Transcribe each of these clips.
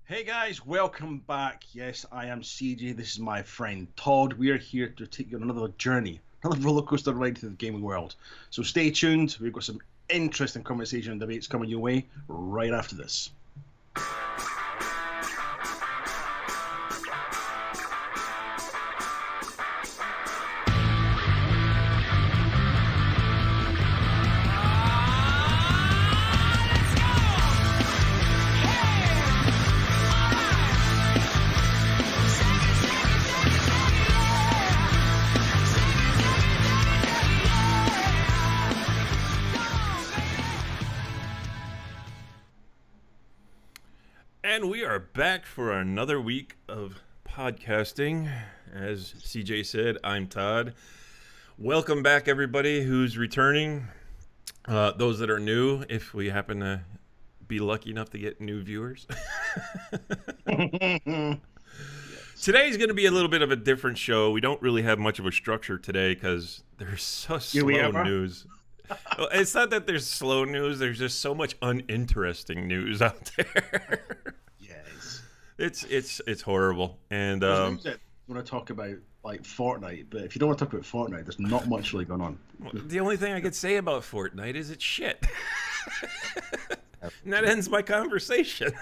Hey guys, welcome back. Yes, I am CJ. This is my friend Todd. We are here to take you on another journey, another roller coaster ride through the gaming world. So stay tuned. We've got some interesting conversation and debates coming your way right after this. And we are back for another week of podcasting. As CJ said, I'm Todd. Welcome back, everybody who's returning. Those that are new, if we happen to be lucky enough to get new viewers. Today's going to be a little bit of a different show. We don't really have much of a structure today because there's so slow news. Well, it's not that there's slow news. There's just so much uninteresting news out there. It's horrible. And want to talk about like Fortnite, but if you don't want to talk about Fortnite, there's not much really going on. The only thing I could say about Fortnite is it's shit. And that ends my conversation.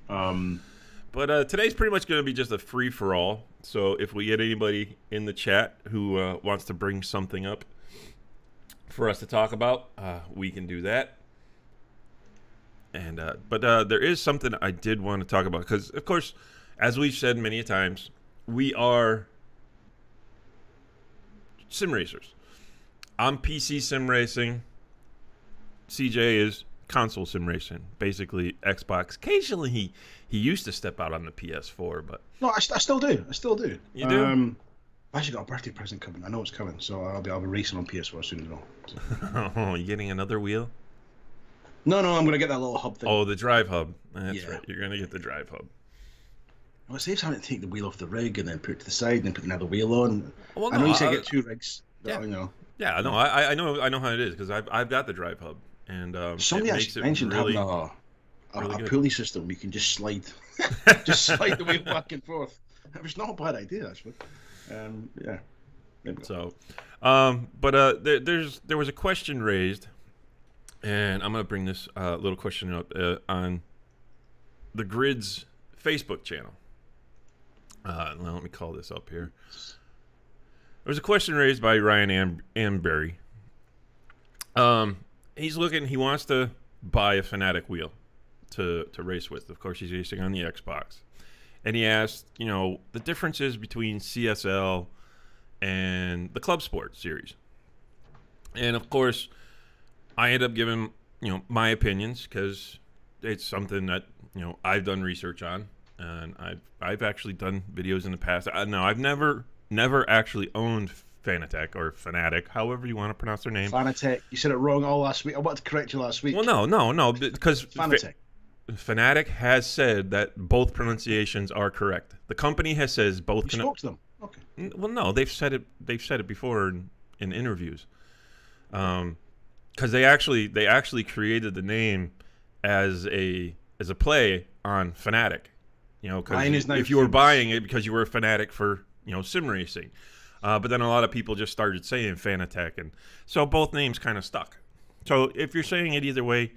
But today's pretty much going to be just a free-for-all. So if we get anybody in the chat who wants to bring something up for us to talk about, we can do that. And but there is something I did want to talk about because, of course, as we've said many times, we are sim racers. I'm PC sim racing. CJ is console sim racing, basically Xbox. Occasionally, he used to step out on the PS4, but no, I still do. I still do. You do? I actually got a birthday present coming. I know it's coming, so I'll be racing on PS4 soon as well. So. Oh, you getting another wheel? No, I'm going to get that little hub thing. Oh, the drive hub. That's right. You're going to get the drive hub. Well, it saves having to take the wheel off the rig and then put it to the side and then put another wheel on. Well, no, I know you say get two rigs. Yeah, I know. Yeah, no, I know how it is because I've got the drive hub and somebody actually mentioned having a pulley system. You can just slide, slide the wheel back and forth. It was not a bad idea actually. Yeah. So, but there was a question raised. And I'm going to bring this little question up on the Grid's Facebook channel. Now let me call this up here. There was a question raised by Ryan Amberry. He's looking. He wants to buy a Fanatic wheel to race with. Of course, he's racing on the Xbox. And he asked, the differences between CSL and the Club Sport series. And, of course, I end up giving, my opinions because it's something that, I've done research on, and I've actually done videos in the past. No, I've never actually owned Fanatec or Fanatic, however you want to pronounce their name. Fanatec. You said it wrong all last week. I wanted to correct you last week. Well, no, because Fanatec. Fanatic has said that both pronunciations are correct. The company has says both. You spoke to them. Okay. Well, no, they've said it. They've said it before in interviews. Because they actually created the name as a play on Fanatic, because if you were buying it because you were a fanatic for sim racing, but then a lot of people just started saying Fanatec, and so both names kind of stuck. So if you're saying it either way,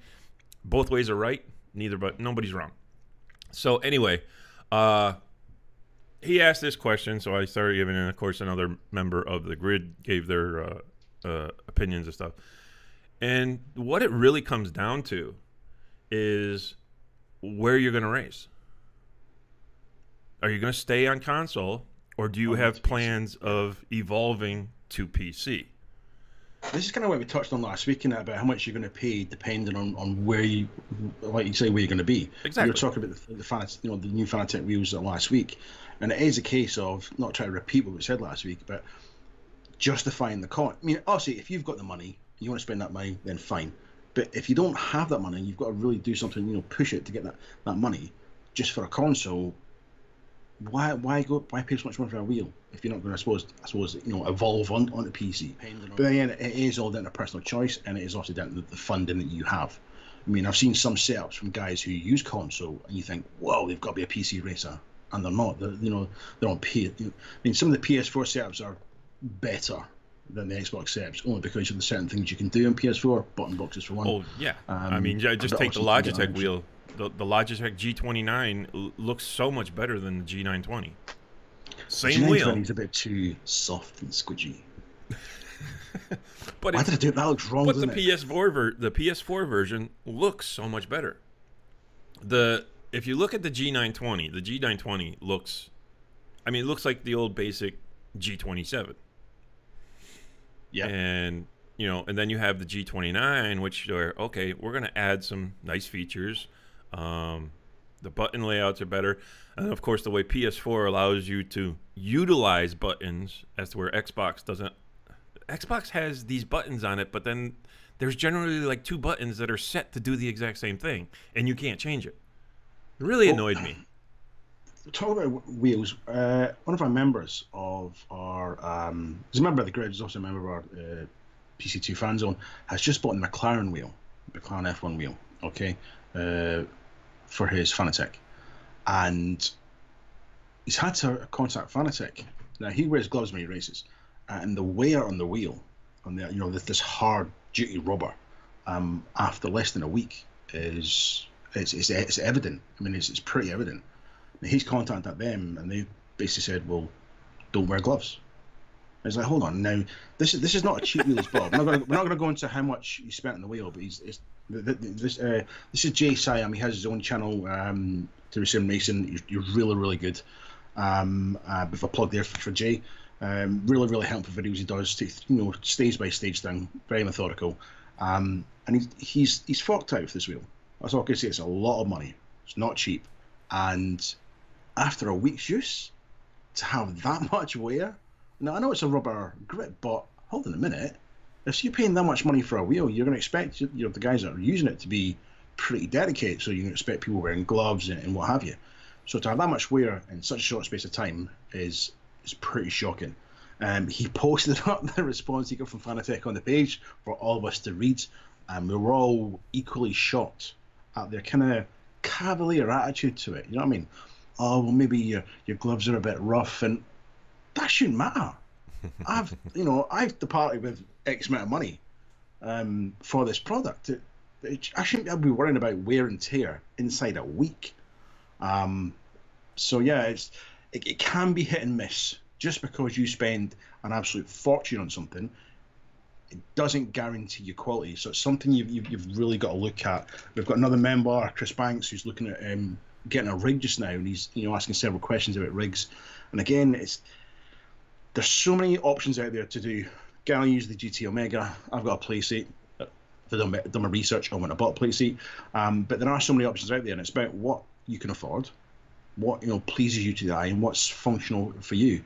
both ways are right. But nobody's wrong. So anyway, he asked this question, so I started giving, and of course another member of the Grid gave their opinions and stuff. And what it really comes down to is where you're going to race. Are you going to stay on console, or do you have plans of evolving to PC? This is kind of what we touched on last week, about how much you're going to pay depending on where you, like you say, where you're going to be. Exactly. You were talking about the new Fanatec wheels last week, and it is a case of not trying to repeat what we said last week, but justifying the cost. I mean, obviously, if you've got the money, you want to spend that money, then fine. But if you don't have that money, you've got to really do something, push it to get that money just for a console. why pay so much money for a wheel if you're not going to I suppose evolve onto PC? But then again, it is all down to personal choice, and it is also down to the funding that you have. I mean, I've seen some setups from guys who use console, and you think, whoa, they've got to be a PC racer, and they're not. They're on P. I mean, some of the PS4 setups are better than the Xbox setups, only because of the certain things you can do on PS4, button boxes for one. Oh yeah, I mean, just take the Logitech wheel. The Logitech G29 looks so much better than the G920. Same wheel. G920 is a bit too soft and squidgy. But why did I do it? That looks wrong. But the PS4 version looks so much better. If you look at the G920 looks, I mean, it looks like the old basic G27. Yeah. And and then you have the G29, which are okay. We're gonna add some nice features. The button layouts are better, and of course, the way PS4 allows you to utilize buttons, as to where Xbox doesn't. Xbox has these buttons on it, but then there's generally like 2 buttons that are set to do the exact same thing, and you can't change it. It really annoyed me. Talk about wheels. One of our members of our, he's a member of the grid, he's also a member of our PC2 fan zone, has just bought a McLaren wheel, McLaren F1 wheel, okay, for his Fanatec. And he's had to contact Fanatec. Now, he wears gloves when he races, and the wear on the wheel, on the this hard duty rubber, after less than a week is it's evident. I mean, it's pretty evident. Now, he's contacted them, and they basically said, "Well, don't wear gloves." It's like, hold on, now this is not a cheap wheel, Bob. We're not going to go into how much he spent on the wheel, but this is Jay Siam. He has his own channel, to Sim Racing. You're really, really good. Bit of a plug there for Jay. Really, really helpful videos he does. Stage by stage thing, very methodical. And he's forked out with this wheel. That's all I can say. It's a lot of money. It's not cheap. And after a week's use, to have that much wear. Now, I know it's a rubber grip, but hold on a minute. If you're paying that much money for a wheel, you're going to expect the guys that are using it to be pretty dedicated. So you're going to expect people wearing gloves and what have you. So to have that much wear in such a short space of time is pretty shocking. He posted up the response he got from Fanatec on the page for all of us to read, and we were all equally shocked at their kind of cavalier attitude to it. You know what I mean? Oh, well, maybe your gloves are a bit rough, and that shouldn't matter. I've departed with X amount of money for this product. I shouldn't be worrying about wear and tear inside a week. So yeah, it can be hit and miss. Just because you spend an absolute fortune on something, it doesn't guarantee you quality. So it's something you've really got to look at. We've got another member, Chris Banks, who's looking at getting a rig just now, and he's asking several questions about rigs. And again, there's so many options out there to do. Can I use the GT Omega? I've got a play seat. If I've done my research, I went and bought a play seat. But there are so many options out there, and it's about what you can afford, what pleases you to the eye, and what's functional for you.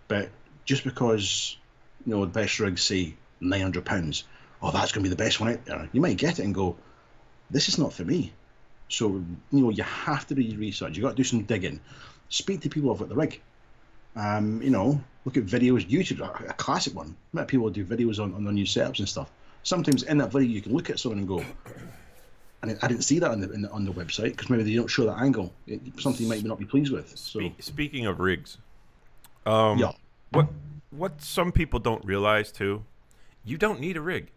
But just because the best rigs say £900, oh, that's going to be the best one out there, you might get it and go, this is not for me. So you have to do your research. You got to do some digging. Speak to people about the rig. Look at videos. YouTube, a classic one. Many people do videos on their new setups and stuff. Sometimes in that video you can look at someone and go, and I didn't see that on the website because maybe they don't show that angle. Something you might not be pleased with. So speaking of rigs, yeah. What some people don't realize too, you don't need a rig.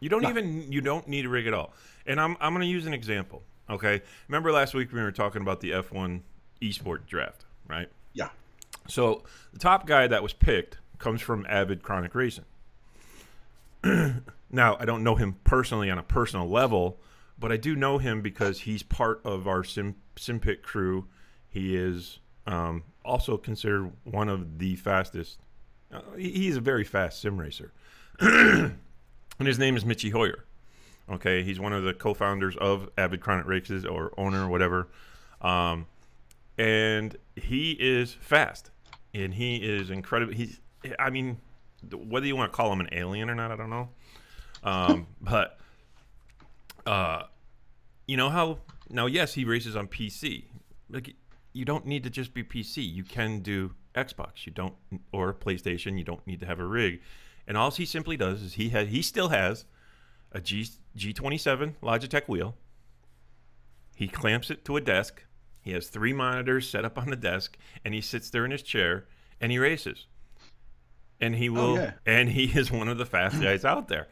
You don't need a rig at all. And I'm going to use an example. Okay, remember last week we were talking about the F1 eSport draft, right? Yeah. So the top guy that was picked comes from Avid Chronic Racing. Now, I don't know him personally on a personal level, but I do know him because he's part of our SimPit crew. He is also considered one of the fastest. He's a very fast sim racer. And his name is Mitchy Hoyer. Okay, he's one of the co-founders of Avid Chronic Races, or owner, or whatever. And he is fast. And he is incredible. Whether you want to call him an alien or not, I don't know. But you know how now? Yes, he races on PC. Like, you don't need to just be PC. You can do Xbox. You don't, or PlayStation. You don't need to have a rig. And all he simply does is he still has a G27 Logitech wheel. He clamps it to a desk. He has 3 monitors set up on the desk, and he sits there in his chair and he races. And he will, and he is one of the fast guys out there.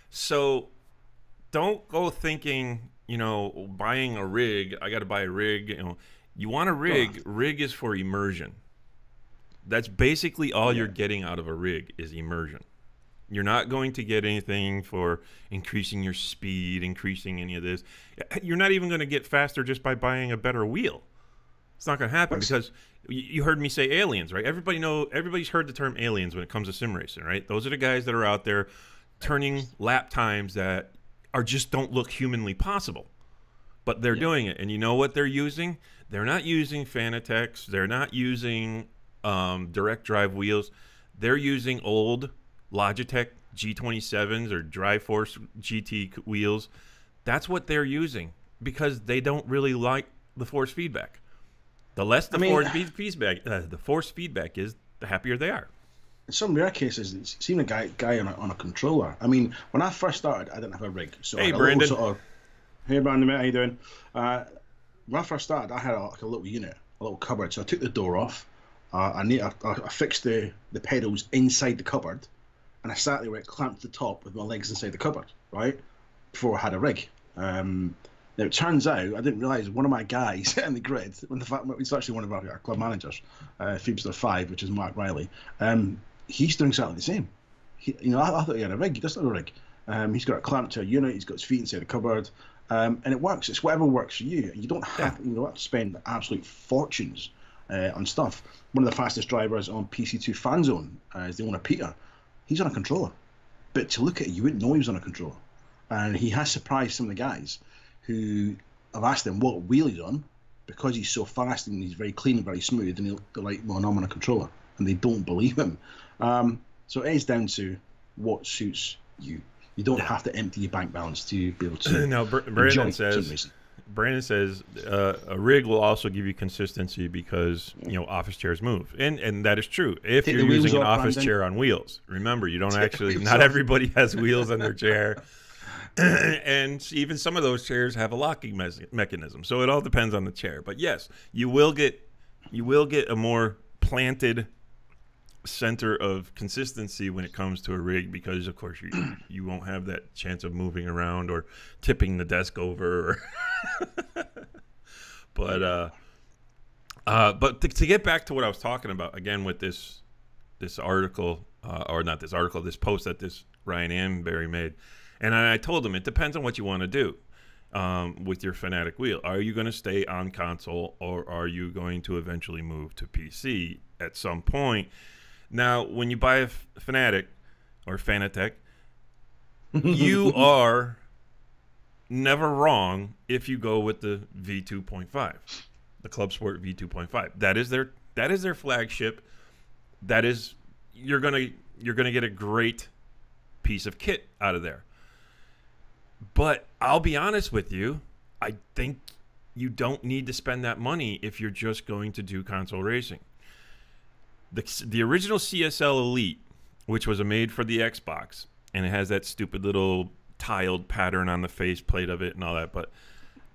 So don't go thinking, buying a rig. I got to buy a rig. You want a rig. Rig is for immersion. That's basically all you're getting out of a rig is immersion. You're not going to get anything for increasing your speed, increasing any of this. You're not even going to get faster just by buying a better wheel. It's not going to happen because you heard me say aliens, right? Everybody's heard the term aliens when it comes to sim racing, right? Those are the guys that are out there turning lap times that just don't look humanly possible. But they're doing it. And you know what they're using? They're not using Fanatec's. They're not using direct drive wheels. They're using old Logitech G27s or Driveforce GT wheels. That's what they're using because they don't really like the force feedback. The less the force feedback is, the happier they are. In some rare cases, it's seen a guy on a controller. I mean, when I first started, I didn't have a rig. So hey, Brandon. Hey, Brandon, mate, how you doing? When I first started, I had a little unit, a little cupboard. So I took the door off. I fixed the pedals inside the cupboard, and I sat there with it clamped to the top with my legs inside the cupboard, right? Before I had a rig. Now, it turns out, I didn't realise one of my guys in the grid, it's actually one of our club managers, Phoebster 5, which is Mark Riley, he's doing something the same. I thought he had a rig. He doesn't have a rig. He's got it clamped to a unit. He's got his feet inside the cupboard. And it works. It's whatever works for you. You don't have to spend absolute fortunes on stuff. One of the fastest drivers on PC2 Fan Zone is the owner, Peter. He's on a controller. But to look at it, you wouldn't know he was on a controller. And he has surprised some of the guys who have asked him what wheel he's on because he's so fast and he's very clean and very smooth. And they're like, well, no, I'm on a controller. And they don't believe him. So it is down to what suits you. You don't have to empty your bank balance to be able to. No, Brandon says a rig will also give you consistency because office chairs move, and that is true. If you're using an office chair on wheels, remember you don't actually. Not everybody has wheels on their chair, and even some of those chairs have a locking mechanism. So it all depends on the chair. But yes, you will get a more planted center of consistency when it comes to a rig because of course you won't have that chance of moving around or tipping the desk over but to get back to what I was talking about again with this article or not this article, this post that this Ryan Amberry made, and I told him it depends on what you want to do with your Fanatic wheel. Are you going to stay on console or are you going to eventually move to PC at some point? Now, when you buy a Fanatic or Fanatec, you are never wrong if you go with the V2.5, the Club Sport V2.5. That is their flagship. That is you're gonna get a great piece of kit out of there. But I'll be honest with you, I think you don't need to spend that money if you're just going to do console racing. The original CSL Elite, which was made for the Xbox, and it has that stupid little tiled pattern on the faceplate of it and all that, but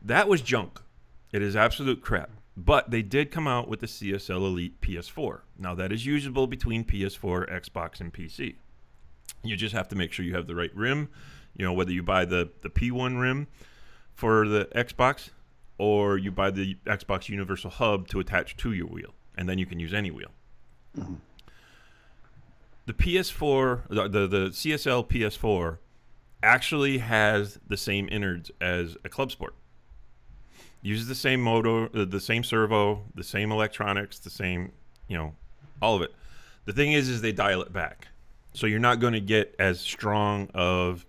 that was junk. It is absolute crap. But they did come out with the CSL Elite PS4. Now, that is usable between PS4, Xbox, and PC. You just have to make sure you have the right rim, whether you buy the P1 rim for the Xbox or you buy the Xbox Universal Hub to attach to your wheel, and then you can use any wheel. The PS4, the CSL PS4 actually has the same innards as a Club Sport. Uses the same motor, the same servo, the same electronics, the same, all of it. The thing is they dial it back. So you're not going to get as strong of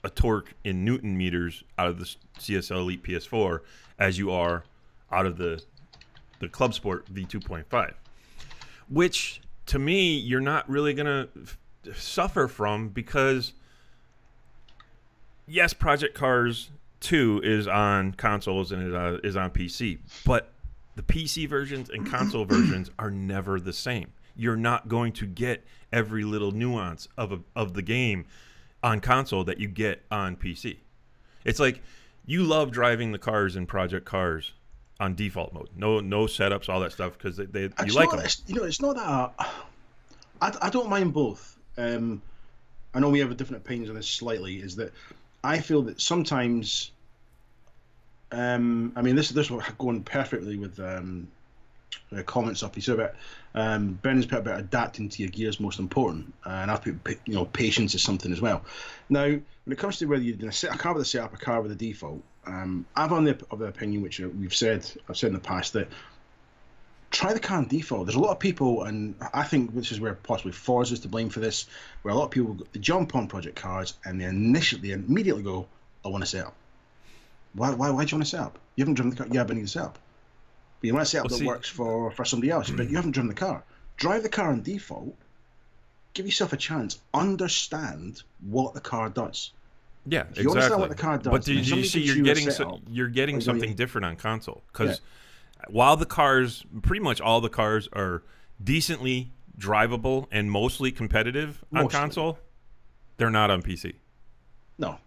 a torque in Newton meters out of the CSL Elite PS4 as you are out of the Club Sport V2.5. Which, to me, you're not really going to suffer from because, yes, Project Cars 2 is on consoles and it is on PC. But the PC versions and console versions are never the same. You're not going to get every little nuance of the game on console that you get on PC. It's like you love driving the cars in Project Cars on default mode. No setups, all that stuff, because you like them. It's not that. I don't mind both. I know we have a different opinions on this slightly. Is that I feel that sometimes. I mean, this was going perfectly with comments up. He said about Brendan's put about adapting to your gear is most important, and I've put patience is something as well. Now, when it comes to whether you're going to set a car with a setup, a car with a default, I'm of the opinion, which I've said in the past, that try the car on default. There's a lot of people, and I think this is where possibly Forza is to blame for this, where a lot of people jump on Project Cars and they immediately go, I want to set up. Why do you want to set up? You haven't driven the car. Yeah, but I need to set up. But you want a setup that works for somebody else, but you haven't driven the car. Drive the car on default. Give yourself a chance. Understand what the car does. Yeah, if you understand what the car does, but do you see you're getting something different on console? Because while pretty much all the cars are decently drivable and mostly competitive on console, they're not on PC. No.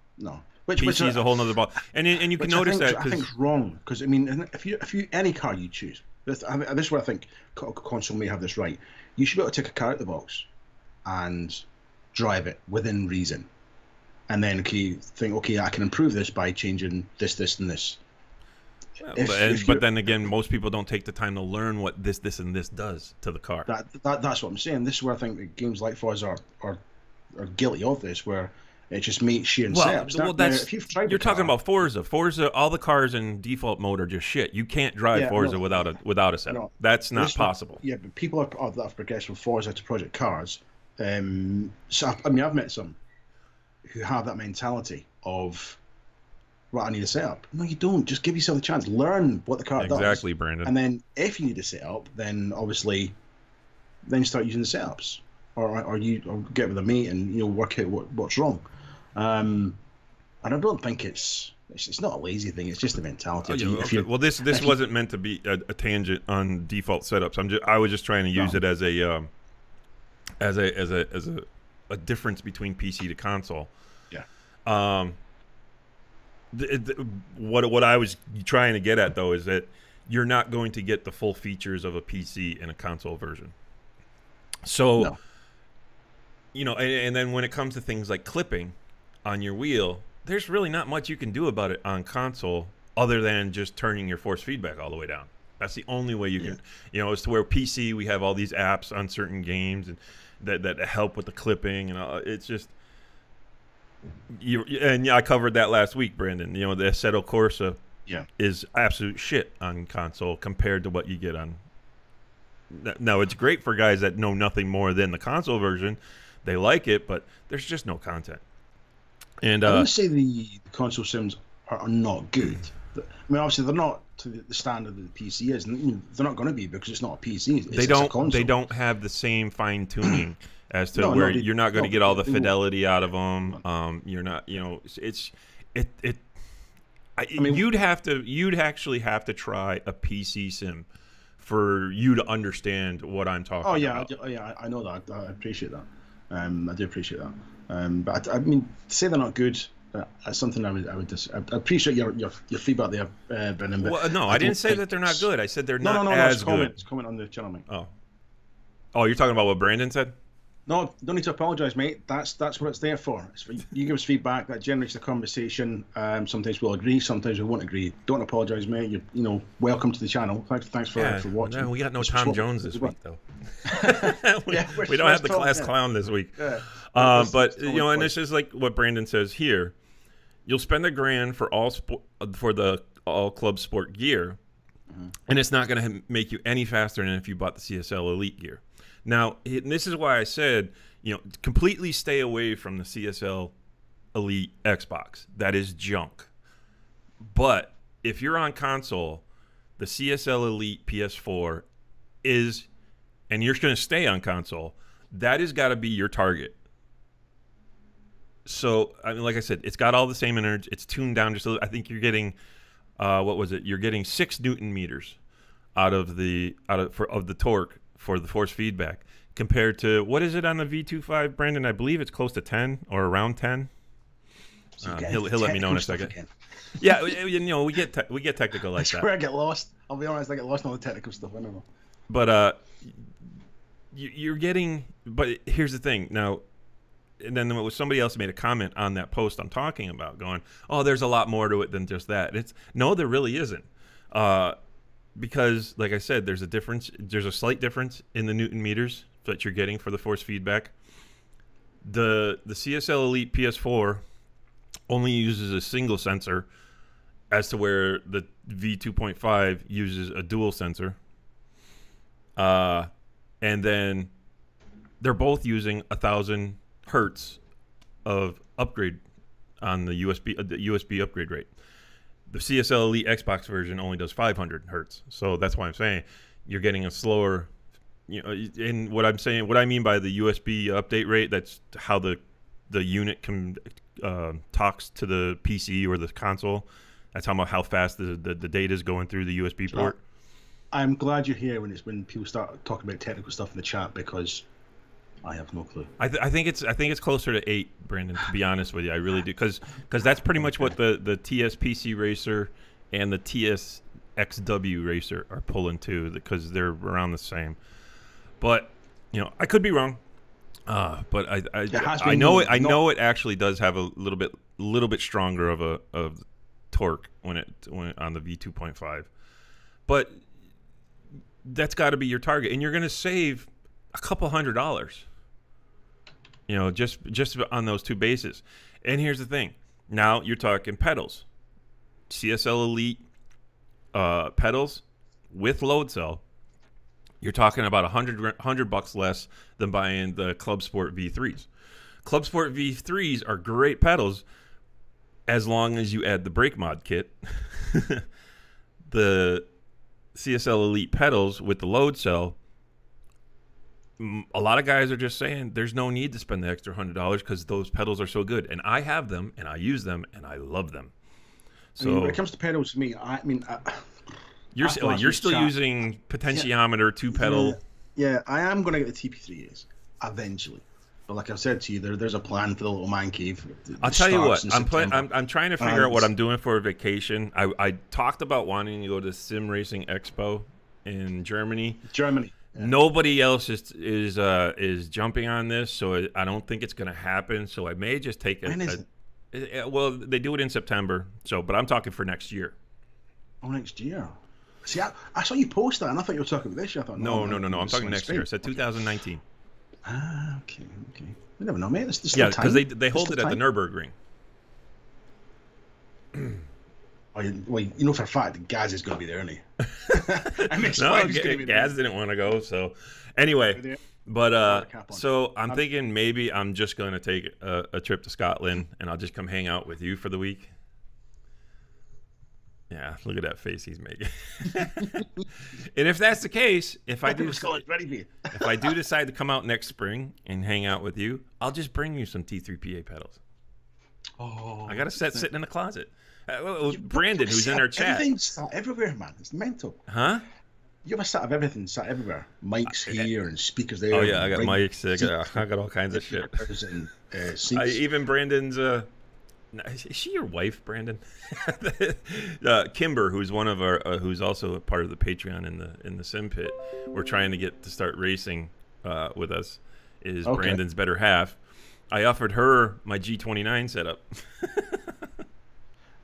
PC is a whole nother ball, and you can notice that I think it's wrong, because I mean, if you any car you choose, this is where I think console may have this right. You should be able to take a car out of the box and drive it within reason, and then think, I can improve this by changing this, and this. But then again, most people don't take the time to learn what this, and this does to the car. That's what I'm saying. This is where I think that games like Forza are guilty of this, where it just makes sharing setups. Well, you're talking about Forza. Forza, all the cars in default mode are just shit. You can't drive Forza without a setup. No, that's not possible. Yeah, but people that have progressed from Forza to Project Cars. So I mean, I've met some who have that mentality of, I need a setup. No, you don't. Just give yourself a chance. Learn what the car does. Exactly, Brandon. And then if you need a setup, then obviously, then you start using the setups, or get with a mate and work out what's wrong. And I don't think it's not a lazy thing. It's just a mentality. Well, this wasn't meant to be a tangent on default setups. I was just trying to use it as a difference between PC to console. Yeah. What I was trying to get at though is that you're not going to get the full features of a PC in a console version. So, and then when it comes to things like clipping on your wheel, there's really not much you can do about it on console other than just turning your force feedback all the way down. That's the only way you can, as to where PC, we have all these apps on certain games and that help with the clipping, and it's just, I covered that last week, Brandon. The Assetto Corsa is absolute shit on console compared to what you get on. Now, it's great for guys that know nothing more than the console version. They like it, but there's just no content. And I wouldn't say the console sims are not good. I mean, obviously they're not to the standard that the PC is, and they're not going to be because it's not a PC. It's a console. They don't have the same fine tuning as to you're not going to get all the fidelity out of them. You're not, you'd actually have to try a PC sim for you to understand what I'm talking about. I know that. I appreciate that. I do appreciate that. But I mean, to say they're not good, that's something I appreciate your feedback there, Brendan. Well, no, I didn't say that they're not good. I said they're not as good. It's comment on the channel, mate. Oh, you're talking about what Brandon said? No, don't need to apologise, mate. That's what it's there for. You give us feedback that generates the conversation. Sometimes we'll agree, sometimes we won't agree. Don't apologise, mate. You're welcome to the channel. Thanks for watching. No, we got no Tom Jones this week though. we don't have the class clown this week. Yeah. But and this is like what Brandon says here. You'll spend $1,000 for the all club sport gear, and it's not going to make you any faster than if you bought the CSL Elite gear. Now, this is why I said, completely stay away from the CSL Elite Xbox. That is junk. But if you're on console, the CSL Elite PS4 is, and you're going to stay on console, that has got to be your target. So, I mean, like I said, it's got all the same energy. It's tuned down just a little. I think you're getting, You're getting 6 Newton meters of the torque for the force feedback compared to what is it on the V25, Brandon? I believe it's close to 10 or around 10. So He'll let me know in a second. Again. Yeah, we get technical like that. Where I get lost. I'll be honest, I get lost in all the technical stuff. I don't know. But you're getting. But here's the thing. Now, and then somebody else made a comment on that post I'm talking about, going, "Oh, there's a lot more to it than just that." No, there really isn't. Because, like I said, there's a difference. There's a slight difference in the Newton meters that you're getting for the force feedback. The CSL Elite PS4 only uses a single sensor, as to where the V2.5 uses a dual sensor. And then they're both using 1,000 hertz of upgrade on the USB upgrade rate. The CSL Elite Xbox version only does 500 hertz, so that's why I'm saying you're getting a slower. In what I'm saying, what I mean by the USB update rate, that's how the unit talks to the PC or the console. That's how fast the data is going through the USB port. I'm glad you're here when people start talking about technical stuff in the chat, because I have no clue. I think it's closer to 8, Brandon. To be honest with you, I really do, because that's pretty much what the TSPC Racer and the TSXW Racer are pulling to, because they're around the same. But I could be wrong. But I know it actually does have a little bit stronger of torque when on the V2.5. But that's got to be your target, and you're going to save a couple $100. Just on those two bases. And here's the thing. Now you're talking pedals. CSL Elite pedals with load cell. You're talking about $100 less than buying the Club Sport V3s. Club Sport V3s are great pedals as long as you add the brake mod kit. The CSL Elite pedals with the load cell, a lot of guys are just saying there's no need to spend the extra $100 because those pedals are so good. And I have them, and I use them, and I love them. So when it comes to pedals, to me, you're still using potentiometer, two pedal. Yeah, I am going to get the TP3s eventually. But like I've said to you, there's a plan for the little man cave. I'll tell you what, I'm trying to figure out what I'm doing for a vacation. I talked about wanting to go to Sim Racing Expo in Germany. Yeah. Nobody else is jumping on this, so I don't think it's going to happen. So I may just take well, they do it in September. But I'm talking for next year. Oh, next year. See, I saw you post that, and I thought you were talking about this year. I thought, no. I'm talking next year. I said 2019. Okay. We never know, mate. Yeah, because they hold it at the Nürburgring. Well, for a fact, Gaz is going to be there, isn't he? No, Gaz didn't want to go. So, anyway, but so I'm thinking maybe I'm just going to take a trip to Scotland, and I'll just come hang out with you for the week. Yeah, look at that face he's making. And if that's the case, if I do decide to come out next spring and hang out with you, I'll just bring you some T3PA pedals. Oh, I got a set sitting in the closet. Brandon, who's in our chat. Everything's sat everywhere, man. It's mental. Huh? You have a set of everything sat everywhere. Mics here and speakers there. Oh yeah, I got mics. I got all kinds of shit. And, even Brandon's. Is she your wife, Brandon? Kimber, who's one of our, who's also a part of the Patreon in the Sim Pit. We're trying to get to start racing with us. Is okay. Brandon's better half. I offered her my G29 setup.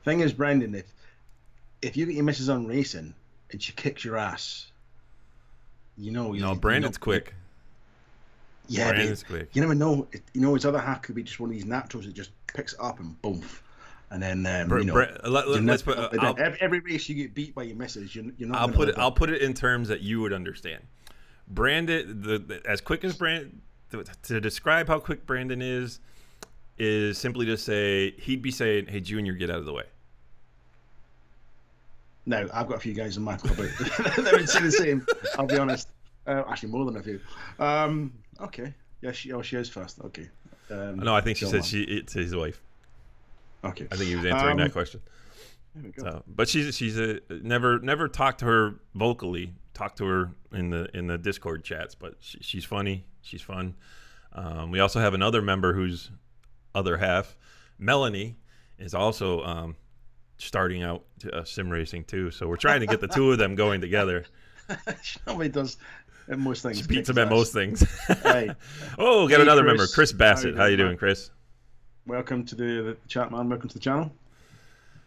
Thing is, Brandon, if you get your missus on racing and she kicks your ass, Brandon's quick. Yeah, Brandon's quick. You never know. His other half could be just one of these naturals that just picks it up and boom. And then every race you get beat by your missus, you're not. I'll put it in terms that you would understand. Brandon, as quick as Brandon, to describe how quick Brandon is simply to say he'd be saying, "Hey, Junior, get out of the way." No, I've got a few guys in my club that would say the same. I'll be honest. Actually, more than a few. Okay. Yeah, she is fast. Okay. No, I think she said it's his wife. Okay. I think he was answering that question. There we go. So, but she's never talked to her vocally talk to her in the Discord chats, but she's funny. She's fun. We also have another member whose other half, Melanie, is also starting out sim racing too. So we're trying to get the two of them going together. Nobody does at most things. She beats him at most things. Hey. Oh, got another member, Chris Bassett. Bassett. How you doing, Chris? Welcome to the chat, man. Welcome to the channel.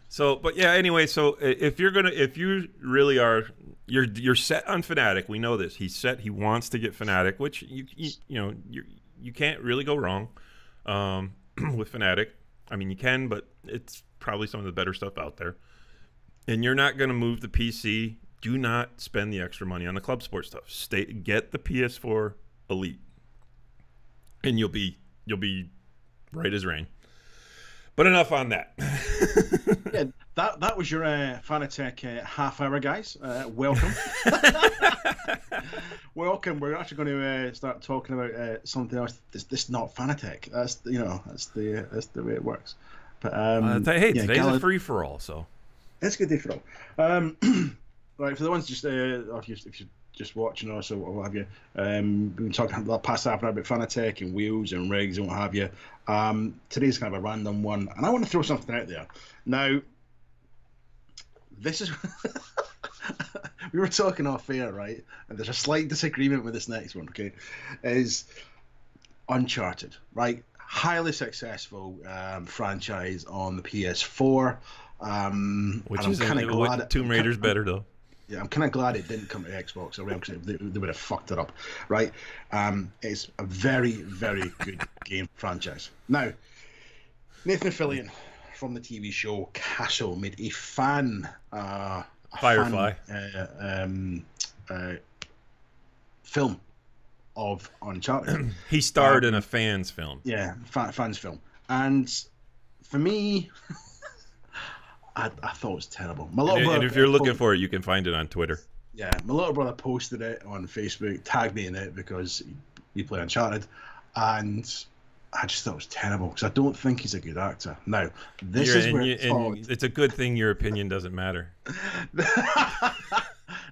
So, but yeah, anyway, so if you really are, you're set on Fnatic. We know this. He's set. He wants to get Fnatic, which you can't really go wrong with Fnatic. I mean, you can, but it's probably some of the better stuff out there. And you're not going to move the PC. Do not spend the extra money on the club sport stuff. Get the PS4 Elite, and you'll be right as rain. But enough on that. Yeah, that was your Fanatec half hour, guys. Welcome. Welcome. We're actually going to start talking about something else. This not Fanatec. That's the way it works. But hey, today's a free for all, so it's a good day for all. Right, for the ones just if you're just watching us or what have you, we've been talking about past half an hour about Fanatec and wheels and rigs and what have you. Today's kind of a random one, and I want to throw something out there. Now, this is we were talking off air, right? And there's a slight disagreement with this next one. Okay, is Uncharted, right? Highly successful franchise on the PS4. Which is kind of glad Tomb Raider's better though. Yeah, I'm kind of glad it didn't come to Xbox around because they would have fucked it up, right? It's a very, very good game franchise. Now, Nathan Fillion from the TV show Castle made a Firefly film of Uncharted. He starred in a fans film. Yeah, fans film, and for me. I thought it was terrible. And if you're looking for it, you can find it on Twitter. Yeah, my little brother posted it on Facebook, tagged me in it because we play Uncharted, and I just thought it was terrible because I don't think he's a good actor. Now, this is where it's a good thing your opinion doesn't matter.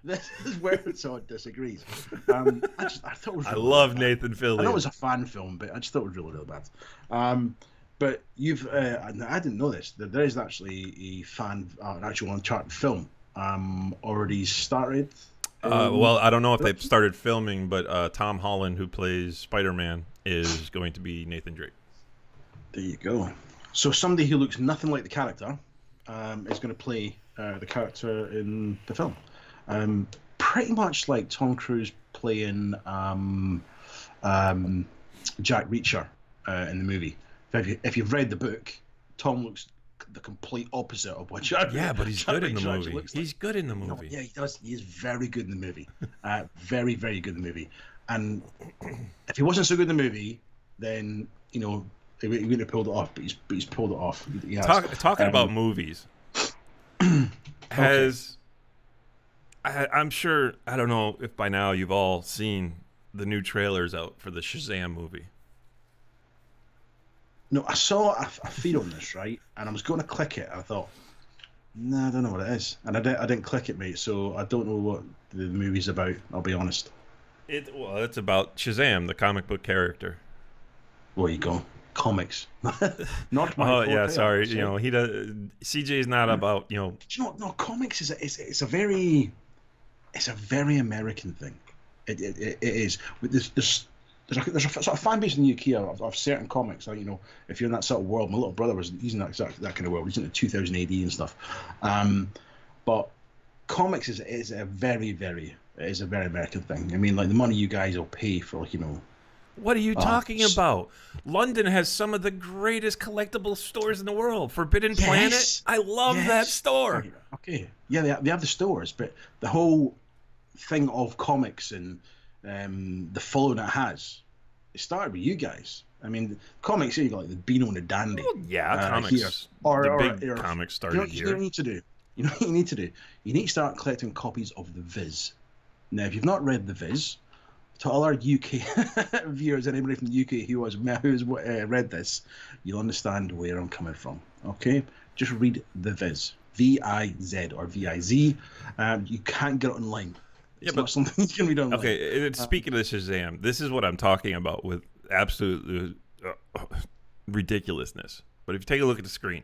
This is where Todd disagrees. I thought it was. I love Nathan Fillion. I know it was a fan film, but I just thought it was really, really bad. But you've, I didn't know this, that there is actually an actual Uncharted film already started. Well, I don't know if they've started filming, but Tom Holland, who plays Spider-Man, is going to be Nathan Drake. There you go. So somebody who looks nothing like the character is going to play the character in the film. Pretty much like Tom Cruise playing Jack Reacher in the movie. If you've read the book, Tom looks the complete opposite of what Jack. Yeah, but he's good in the movie. He's good in the movie. No, yeah, he does. He is very good in the movie. Very, very good in the movie. And if he wasn't so good in the movie, then he wouldn't have pulled it off. But he's pulled it off. Talking about movies, I'm sure. I don't know if by now you've all seen the new trailers out for the Shazam movie. No, I saw a feed on this, right? And I was going to click it, and I thought, nah, I don't know what it is. And I didn't click it, mate, so I don't know what the movie's about, I'll be honest. It's about Shazam, the comic book character. There you go. Comics. Not my yeah, sorry. He does. CJ's not about, Do you know, no, comics is a very American thing. It is. There's a sort of fan base in the UK of certain comics. Like, if you're in that sort of world, my little brother he's in that kind of world. He's in the 2000 AD and stuff. But comics is a very, very American thing. I mean, like the money you guys will pay for, What are you talking about? London has some of the greatest collectible stores in the world. Forbidden Planet. I love that store. Okay. Yeah, they have the stores, but the whole thing of comics and the following it has, it started with you guys. I mean, comics here, you got like the Beano and the Dandy. Well, yeah, comics. The big comics started here. You know what you need to do? You know what you need to do? You need to start collecting copies of the Viz. Now, if you've not read the Viz, to all our UK viewers, anybody from the UK who has read this, you'll understand where I'm coming from. Okay? Just read the Viz. V-I-Z or V-I-Z. You can't get it online. Yeah, It's not something you can read online. Okay, speaking of Shazam, this is what I'm talking about with absolute ridiculousness. But if you take a look at the screen,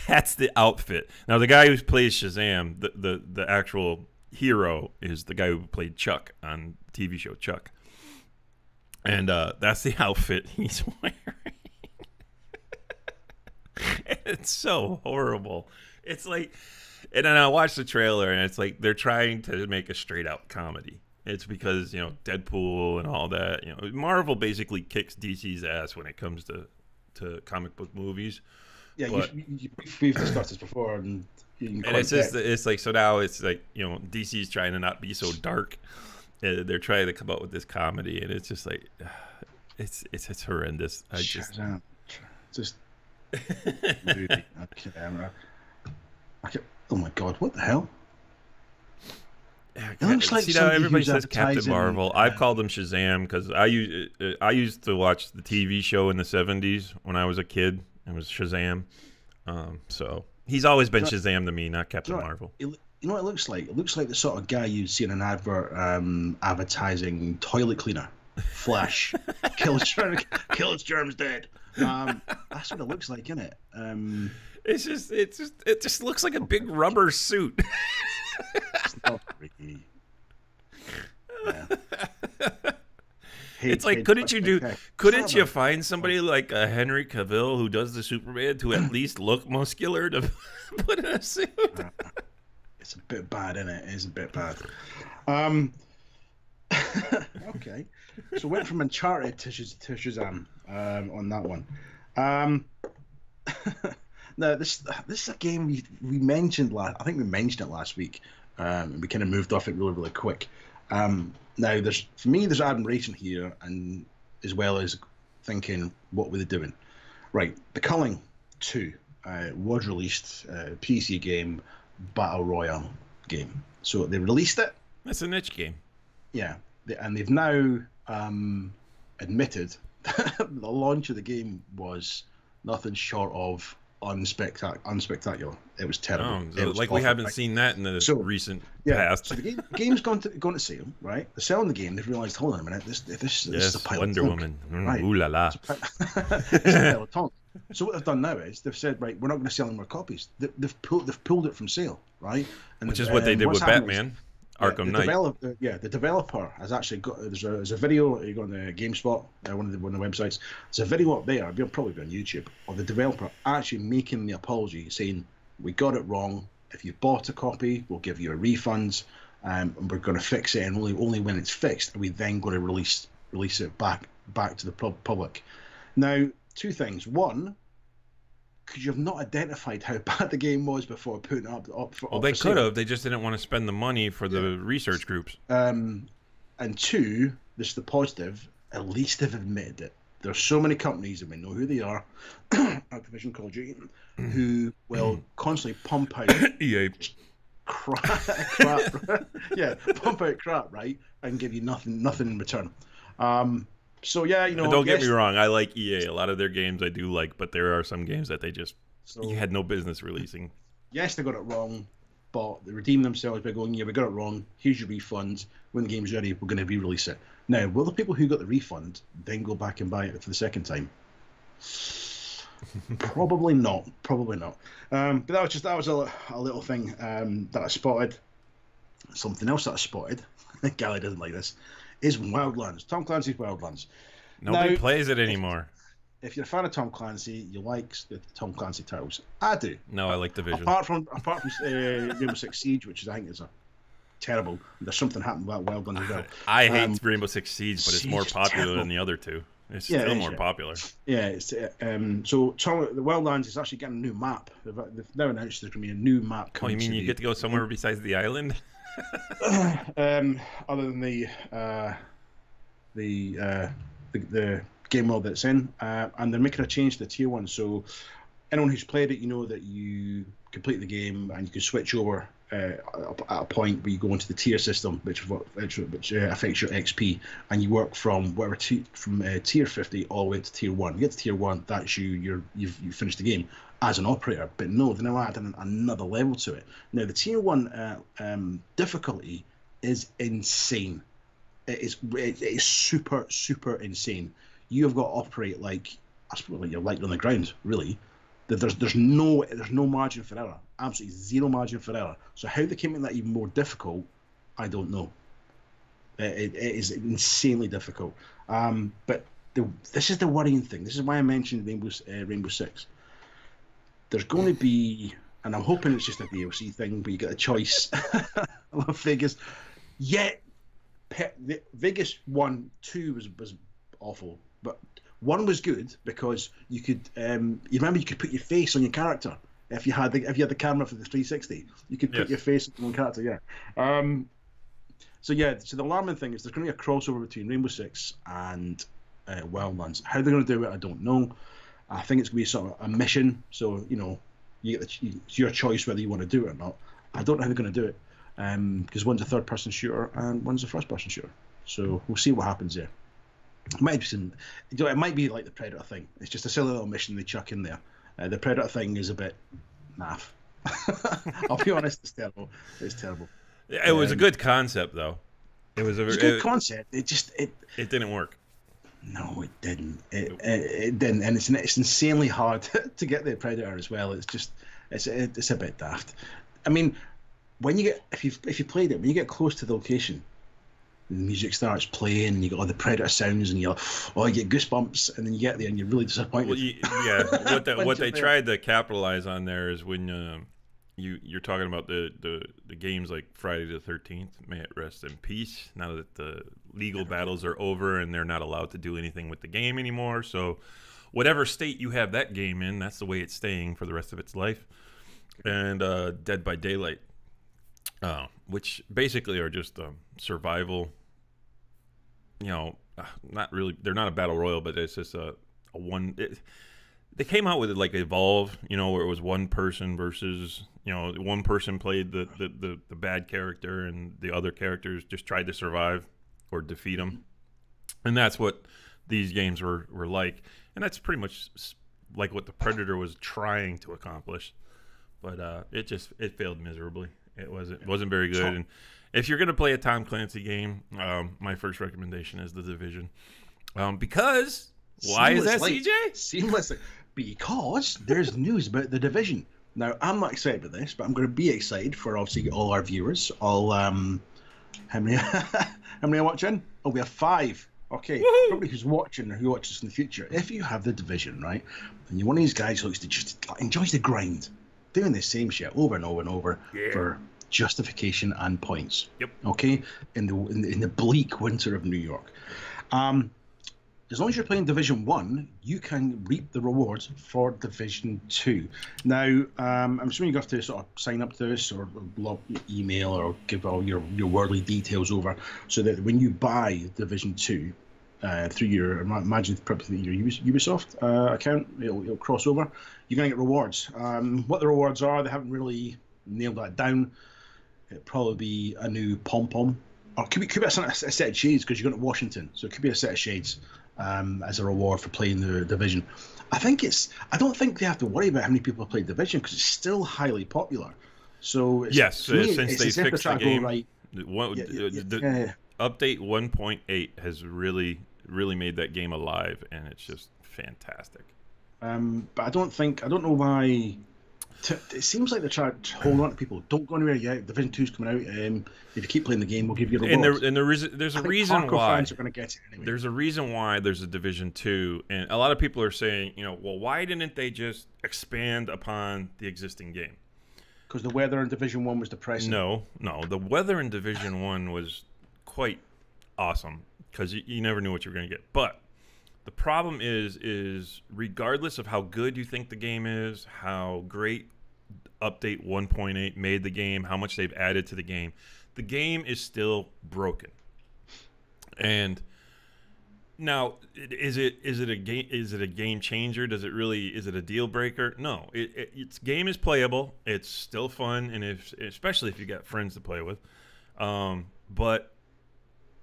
that's the outfit. Now, the guy who plays Shazam, the actual hero, is the guy who played Chuck on the TV show Chuck. And that's the outfit he's wearing. It's so horrible. It's like, and then I watched the trailer, and it's like they're trying to make a straight out comedy. It's because, you know, Deadpool and all that. You know, Marvel basically kicks DC's ass when it comes to comic book movies. Yeah, but, we've discussed this before, and it's just, it's like, so now it's like, you know, DC's trying to not be so dark. They're trying to come up with this comedy, and it's just like, it's horrendous. I just really, oh my god, what the hell? It looks like, see, now everybody says Captain Marvel. I've called him Shazam because I used to watch the TV show in the 70s when I was a kid. It was Shazam. So he's always been Shazam to me, not Captain Marvel. You know what it looks like? It looks like the sort of guy you'd see in an advert advertising toilet cleaner. Flash, kills germs dead. That's what it looks like, isn't it? It just looks like a big rubber suit. It's not really. Yeah. It's like, couldn't you find somebody like Henry Cavill who does the Superman to at least look muscular to put in a suit? It's a bit bad, isn't it? It is a bit bad. Okay, so went from Uncharted to Shazam on that one. Now this is a game we mentioned last. I think we mentioned it last week. We kind of moved off it really quick. Now for me there's admiration here, and as well as thinking, what were they doing? Right, The Culling 2 was released, PC game, battle royale game. So they released it. That's a niche game. Yeah, and they've now admitted that the launch of the game was nothing short of unspectacular. It was terrible. Oh, so like, we haven't seen that in the recent past. So the game's gone to sale, right? They're selling the game. They've realised, hold on a minute, this is a pile Wonder of Woman. Right. Ooh la la. It's a pile of tongue. So what they've done now is they've said, right, we're not going to sell any more copies. They've pulled it from sale, right? And which is what they did with Batman. Arkham Knight. The developer has actually got. There's a video. You go on the GameSpot, one of the websites. There's a video up there. It'll probably be on YouTube of the developer actually making the apology, saying, "We got it wrong. If you bought a copy, we'll give you a refund, and we're going to fix it. And only when it's fixed, are we then going to release it back to the public." Now, two things. One, could you have not identified how bad the game was before putting it up for? Well, they could have. They just didn't want to spend the money for the research groups. And two, this is the positive. At least they've admitted it. There's so many companies, and we know who they are. Activision, Call of Duty, who will constantly pump out EA crap. Yeah, pump out crap, right, and give you nothing in return. So yeah, don't get me wrong. I like EA. A lot of their games I do like, but there are some games that you had no business releasing. Yes, they got it wrong, but they redeemed themselves by going, yeah, we got it wrong. Here's your refund. When the game's ready, we're going to re-release it. Now, will the people who got the refund then go back and buy it for the second time? Probably not. But that was a little thing that I spotted. Something else that I spotted. Gally doesn't like this. Is Wildlands. Tom Clancy's Wildlands. Nobody plays it anymore. If you're a fan of Tom Clancy, you like the Tom Clancy titles. I do. No, I like Division. Apart from Rainbow Six Siege, which I think is a terrible. There's something happened about Wildlands as well. I hate Rainbow Six Siege, but it's more popular than the other two. It's still more popular. Yeah, it's so the Wildlands is actually getting a new map. They've now announced there's going to be a new map coming. Oh, you mean you get to go somewhere besides the island? Other than the game world that's in, and they're making a change to the tier 1. So anyone who's played it, you know that you complete the game and you can switch over at a point where you go into the tier system, which affects your XP, and you work from tier 50 all the way to tier 1. You get to tier 1, that's you've finished the game as an operator. But no, they now add another level to it. Now the tier 1 difficulty is insane. It is super, super insane. You have got to operate like, I suppose, like you're light on the ground, really. There's no margin for error. Absolutely zero margin for error. So how they can make that even more difficult, I don't know. It is insanely difficult. But this is the worrying thing. This is why I mentioned Rainbow Six. There's going to be, and I'm hoping it's just a DLC thing, but you get a choice. I love Vegas. Yet, Vegas 1, 2 was awful, but 1 was good because you could. You remember you could put your face on your character if you had the camera for the 360. You could put your face on one character. Yeah. So the alarming thing is there's going to be a crossover between Rainbow Six and Wildlands. How they're going to do it, I don't know. I think it's going to be sort of a mission. So it's your choice whether you want to do it or not. I don't know how they're going to do it. Because one's a third-person shooter and one's a first-person shooter, so we'll see what happens there. It might be like the Predator thing. It's just a silly little mission they chuck in there. The Predator thing is a bit naff. I'll be honest, it's terrible. It's terrible. It was a good concept, though. It was a good concept. It didn't work. No, it didn't. It didn't, and it's insanely hard to get the Predator as well. It's a bit daft. I mean, when you get if you played it, when you get close to the location, the music starts playing and you got all the Predator sounds and you get goosebumps, and then you get there and you're really disappointed. Well, what they tried to capitalize on there is when you're talking about the games like Friday the 13th, may it rest in peace. Now that the legal battles are over and they're not allowed to do anything with the game anymore, so whatever state you have that game in, that's the way it's staying for the rest of its life. And Dead by Daylight. Which basically are just survival. Not really. They're not a battle royal, but it's just a one. They came out with it like Evolve, where it was one person versus, one person played the bad character and the other characters just tried to survive or defeat them, and that's what these games were like, and that's pretty much like what the Predator was trying to accomplish, but it failed miserably. It wasn't very good. And if you're going to play a Tom Clancy game, my first recommendation is The Division. Because why is that, CJ? Seamlessly. Because there's news about The Division. Now, I'm not excited about this, but I'm going to be excited for obviously all our viewers. All how many are watching? Oh, we have 5. Okay, probably who watches in the future. If you have The Division, right, and you're one of these guys who just enjoys the grind, doing the same shit over and over and over for justification and points. Yep. Okay, in the bleak winter of New York. As long as you're playing Division 1, you can reap the rewards for Division 2. Now, I'm assuming you have to sort of sign up to this or log your email or give all your worldly details over so that when you buy Division 2 through your, imagine probably your Ubisoft account, it'll cross over. You're going to get rewards. What the rewards are, they haven't really nailed that down. It'll probably be a new pom-pom. Or it could be a set of shades because you're going to Washington. So it could be a set of shades as a reward for playing the Division. I don't think they have to worry about how many people play Division because it's still highly popular. So yes, since they fixed the game, the update 1.8 has really made that game alive, and it's just fantastic. But I don't know why. It seems like they're trying to hold on to people. Don't go anywhere yet. Division 2's coming out. If you keep playing the game, we'll give you rewards. And there's a reason why. Fans are going to get it anyway. There's a reason why there's a Division 2, and a lot of people are saying, well, why didn't they just expand upon the existing game? Because the weather in Division 1 was depressing. No, the weather in Division 1 was quite awesome because you never knew what you were going to get. But the problem is regardless of how good you think the game is, how great update 1.8 made the game, how much they've added to the game is still broken. And Now, is it a game changer? Does it really, is it a deal breaker? No, its game is playable. It's still fun, and especially if you got friends to play with. But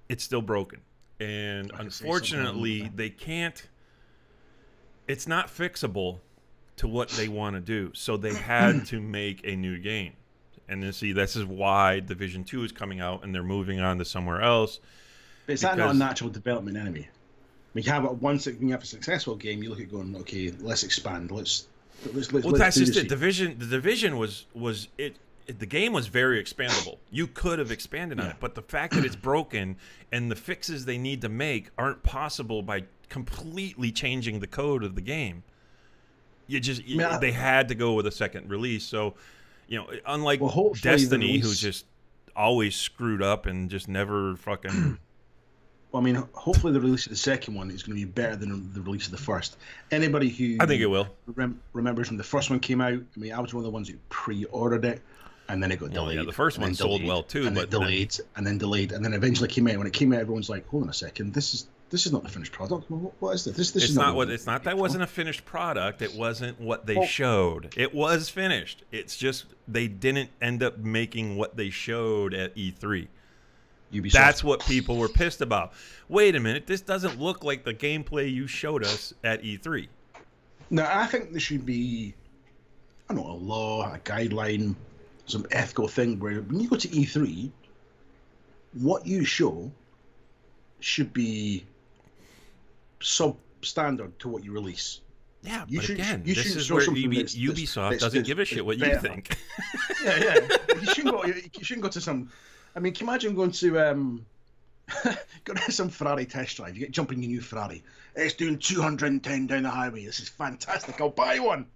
it's still broken, and unfortunately, they can't. It's not fixable to what they want to do, so they had to make a new game. And then see, this is why Division 2 is coming out, and they're moving on to somewhere else. But is that not a natural development enemy? When you have when you have a successful game, you look at going, okay, let's expand. Let's well, that's just it. The division was it. The game was very expandable. You could have expanded on it, but the fact that it's broken and the fixes they need to make aren't possible by completely changing the code of the game. They had to go with a second release. So, unlike Destiny, who's just always screwed up and just never fucking. Well, I mean, hopefully the release of the second one is going to be better than the release of the first. Anybody who I think it will remembers when the first one came out. I mean, I was one of the ones who pre-ordered it, and then it got delayed. Yeah, the first one sold well too, but delayed, and then eventually came out. When it came out, everyone's like, "Hold on a second, this is not the finished product. What is this? This is not what it's not. That wasn't a finished product. It wasn't what they showed. It was finished. It's just they didn't end up making what they showed at E3. Ubisoft. That's what people were pissed about. Wait a minute, this doesn't look like the gameplay you showed us at E3. No, I think there should be, I don't know, a law, a guideline, some ethical thing where when you go to E3, what you show should be substandard to what you release. Yeah, but again, this is where Ubisoft doesn't give a shit what you think. Yeah. You shouldn't go to some. I mean, can you imagine going to go to some Ferrari test drive? You get jumping your new Ferrari. It's doing 210 down the highway. This is fantastic. I'll buy one.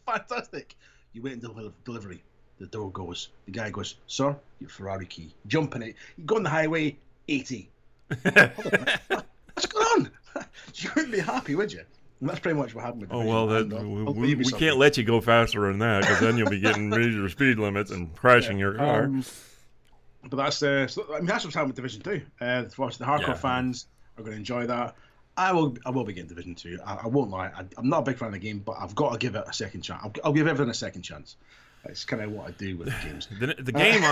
Fantastic. You wait until delivery. The door goes. The guy goes, "Sir, your Ferrari key." Jump in it. You go on the highway, 80. What's going on? You wouldn't be happy, would you? And that's pretty much what happened with we can't let you go faster than that, because then you'll be getting major speed limits and crashing your car. But that's that's what's happening with Division 2. The hardcore fans are going to enjoy that. I will be getting Division 2. I won't lie. I'm not a big fan of the game, but I've got to give it a second chance. I'll give everything a second chance. It's kind of what I do with the games. The game,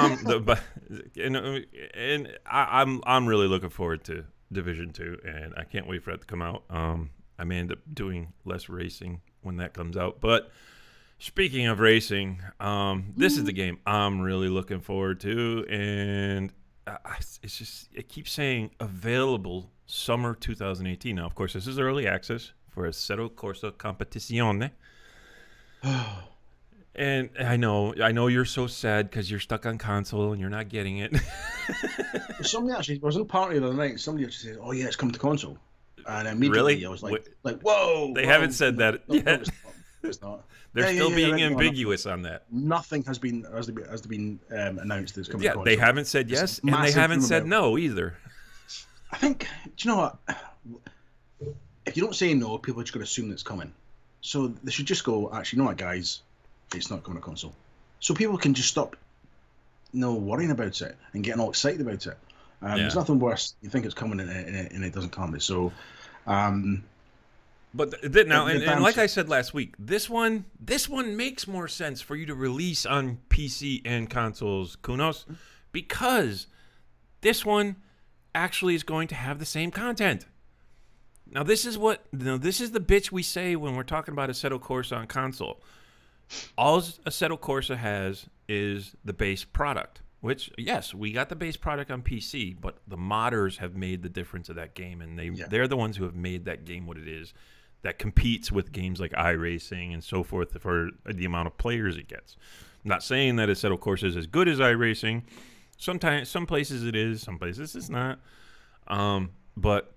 I'm really looking forward to Division 2, and I can't wait for that to come out. I may end up doing less racing when that comes out. But speaking of racing, this is the game I'm really looking forward to, and it's just, it keeps saying available summer 2018. Now, of course, this is early access for Assetto Corsa Competizione. And I know you're so sad because you're stuck on console and you're not getting it. Somebody actually was in a party the other night. Somebody actually said, "Oh yeah, it's come to console," and immediately I was like, "Whoa!" They haven't said that yet. No, it's not. They're still being ambiguous on that. Nothing has been announced that's coming. Yeah, they haven't said yes, and they haven't said no either. I think. Do you know what? If you don't say no, people are just going to assume that it's coming. So they should just go. Actually, you know what, guys? It's not coming to console, so people can just stop, worrying about it and getting all excited about it. There's nothing worse. You think it's coming and it doesn't come. So, but now, and like I said last week, this one makes more sense for you to release on PC and consoles, Kunos, because this one actually is going to have the same content. Now, this is the bitch we say when we're talking about Assetto Corsa on console. All Assetto Corsa has is the base product, which, yes, we got the base product on PC, but the modders have made the difference of that game, and they're the ones who have made that game what it is, that competes with games like iRacing and so forth for the amount of players it gets. I'm not saying that Assetto Corsa is as good as iRacing. Sometimes, some places it is, some places it's not. But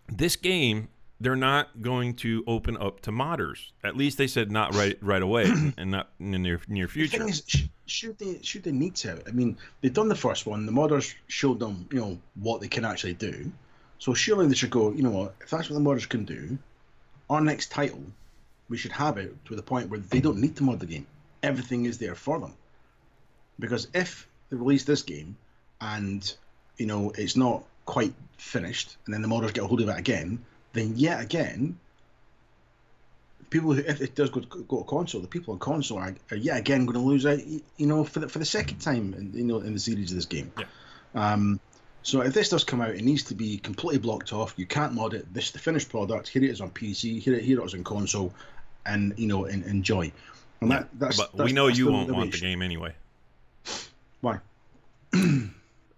this game, they're not going to open up to modders. At least they said not right away, and not in the near future. The thing is, should they need to? I mean, they've done the first one. The modders showed them, what they can actually do. So surely they should go, you know what? If that's what the modders can do, our next title, we should have it to the point where they don't need to mod the game. Everything is there for them. Because if they release this game and it's not quite finished, and then the modders get a hold of it again, then yet again, people who, if it does go to console, the people on console are yet again going to lose out, for the second time in the series of this game. Yeah. So if this does come out, it needs to be completely blocked off. You can't mod it. This is the finished product. Here it is on PC. Here it is on console, and enjoy. And that's we know you won't the want the game anyway. Why?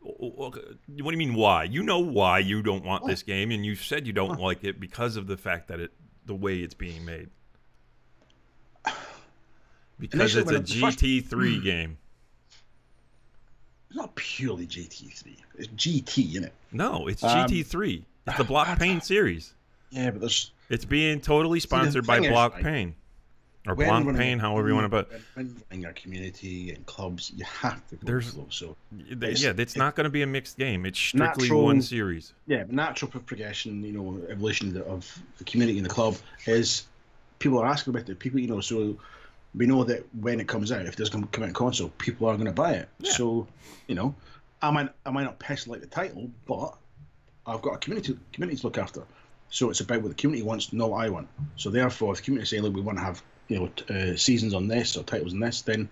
What do you mean why? You know why you don't want this game, and you said you don't like it because of the fact that the way it's being made. Because it's a GT3 game. It's not purely GT3. It's GT, isn't it? No, it's GT3. It's the Block Pain series. Yeah, but it's being totally sponsored by Block Pain. Or Blanc Pain, however you want to put it. When running your community and clubs, you have to go slow. So it's not going to be a mixed game. It's strictly one series. Yeah, but natural progression, evolution of the community and the club is people are asking about it. People, so we know that when it comes out, if it does come out on console, people are going to buy it. Yeah. So, I might not personally like the title, but I've got a community to look after. So it's about what the community wants, not what I want. So therefore, if the community say, look, we want to have seasons on this or titles on this, then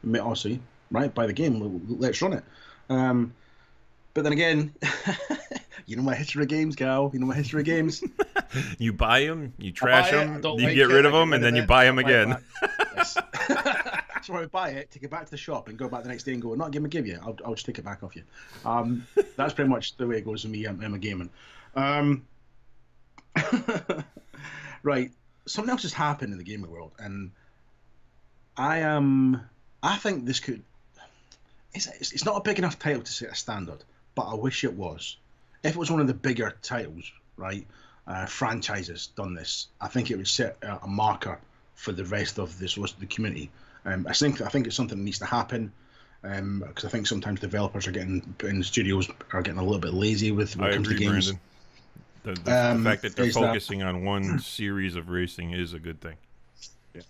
obviously, right, buy the game, let's run it. But then again, you know my history of games, Cal. You know my history of games. You buy them, you trash them, you get rid of them, and then you buy them again. Yes. So I would buy it, take it back to the shop, and go back the next day and go, not give you. I'll just take it back off you. That's pretty much the way it goes with me. I'm a gaming. Right. Something else has happened in the gaming world, and I think this could. It's not a big enough title to set a standard, but I wish it was. If it was one of the bigger titles, right, franchises done this, I think it would set a marker for the rest of the community. I think it's something that needs to happen, because I think sometimes developers are in studios are getting a little bit lazy with when it comes to games. Brandon. The fact that they're focusing on one series of racing is a good thing. Yeah.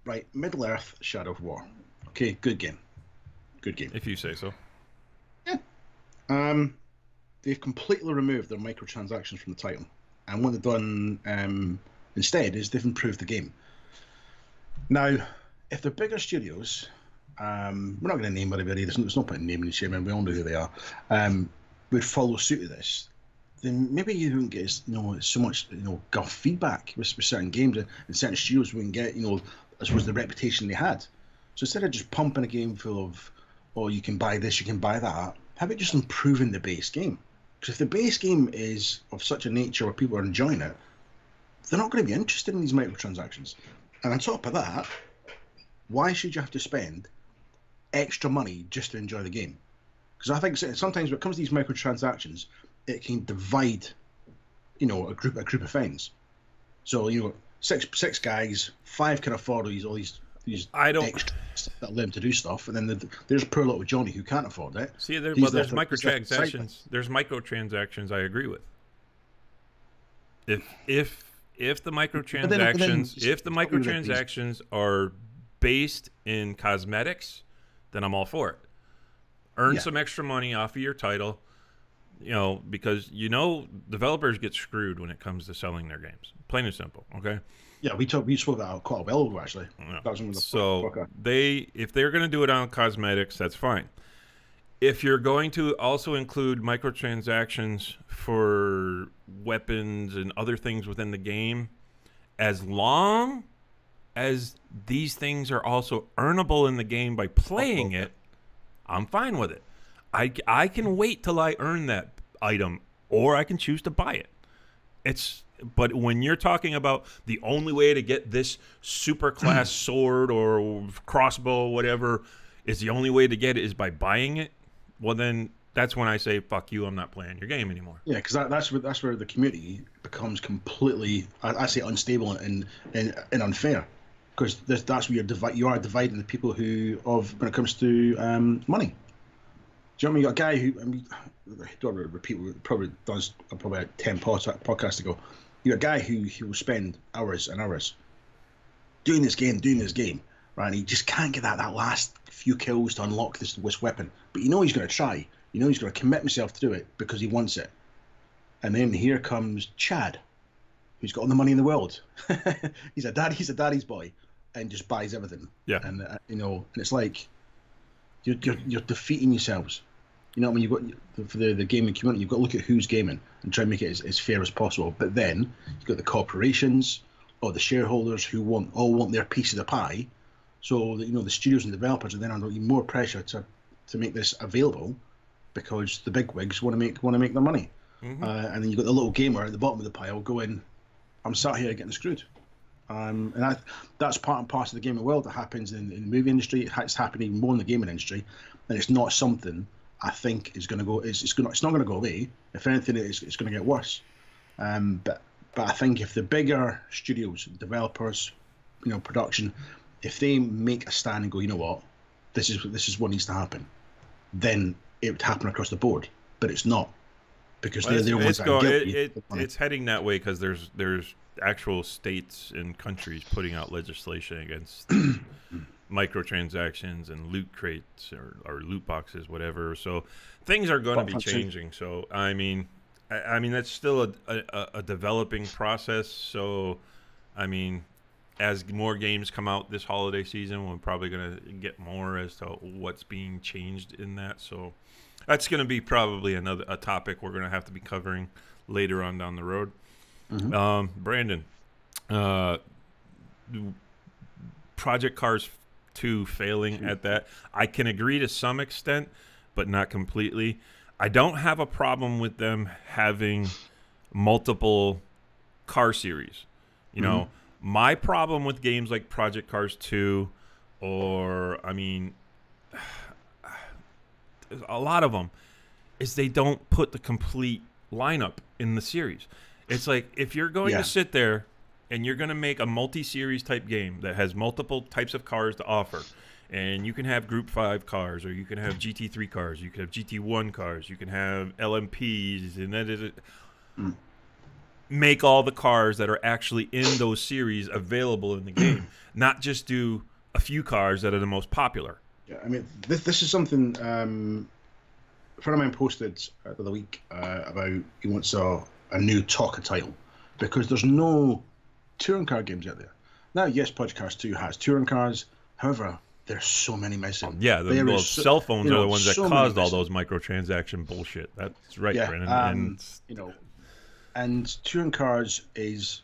Right, Middle Earth: Shadow of War. Okay, good game. Good game. If you say so. Yeah. They've completely removed their microtransactions from the title, and what they've done instead is they've improved the game. Now, if they're bigger studios, we're not going to name everybody. There's no point in naming and shaming. We all know who they are. Would follow suit of this, then maybe you wouldn't get so much guff feedback with certain games, and certain studios wouldn't get as was the reputation they had. So instead of just pumping a game full of, oh, you can buy this, you can buy that, how about just improving the base game? Because if the base game is of such a nature where people are enjoying it, they're not going to be interested in these microtransactions. And on top of that, why should you have to spend extra money just to enjoy the game? Because I think sometimes when it comes to these microtransactions, it can divide, a group of friends. So six guys, 5 can afford all these extras that allow them to do stuff, and then there's poor little Johnny who can't afford it. See, there's microtransactions. There's microtransactions I agree with. If the microtransactions are based in cosmetics, then I'm all for it. Earn some extra money off of your title, because developers get screwed when it comes to selling their games. Plain and simple. Okay. Yeah, we spoke about quite a while ago, actually. Yeah. If they're going to do it on cosmetics, that's fine. If you're going to also include microtransactions for weapons and other things within the game, as long as these things are also earnable in the game by playing it, I'm fine with it. I can wait till I earn that item, or I can choose to buy it. But when you're talking about the only way to get this super class sword or crossbow or whatever is the only way to get it is by buying it, well then that's when I say fuck you, I'm not playing your game anymore. Yeah, because that's where the community becomes completely, I say, unstable and unfair. Because that's where you are dividing the people when it comes to money. Do you know what I mean? You got a guy who, don't repeat, probably does probably 10 podcasts ago. You got a guy who will spend hours and hours doing this game, right? And he just can't get that last few kills to unlock this weapon. But he's going to try. He's going to commit himself to do it because he wants it. And then here comes Chad, who's got all the money in the world. He's a daddy's boy, and just buys everything. Yeah. And and it's like you're defeating yourselves. You know, when you've got for the gaming community, you've got to look at who's gaming and try and make it as fair as possible. But then you've got the corporations or the shareholders who want their piece of the pie. So the studios and developers are then under even more pressure to make this available, because the big wigs want to make their money. Mm-hmm. And then you've got the little gamer at the bottom of the pile going, I'm sat here getting screwed. And that's part and parcel of the gaming world that happens in the movie industry. It's happening even more in the gaming industry, and it's not something I think is going to go. It's not going to go away. If anything, it's going to get worse. But I think if the bigger studios, developers, production, if they make a stand and go, you know what, this is what needs to happen, then it would happen across the board. But it's not, because they're the ones that are guilty. It's heading that way because there's actual states and countries putting out legislation against microtransactions and loot crates or loot boxes, whatever. So things are going to be changing. So I mean that's still a developing process. So I mean, as more games come out this holiday season, we're probably going to get more as to what's being changed in that. So that's going to be probably a topic we're going to have to be covering later on down the road. Mm-hmm. Brandon, Project Cars 2 failing at that. I can agree to some extent, but not completely. I don't have a problem with them having multiple car series. You know, my problem with games like Project Cars 2, or I mean, a lot of them, is they don't put the complete lineup in the series. It's like, if you're going to sit there and you're going to make a multi-series type game that has multiple types of cars to offer, and you can have Group 5 cars, or you can have GT3 cars, you can have GT1 cars, you can have LMPs, and that is it. Make all the cars that are actually in those series available in the game, not just do a few cars that are the most popular. Yeah, I mean, this is something a friend of mine posted the other week about he wants a new talker title, because there's no touring car games out there. Now, yes, Project Cars 2 has touring cars. However, there's so many missing. Yeah, cell phones are the ones that caused all those microtransaction bullshit. That's right, Brennan. And touring cars is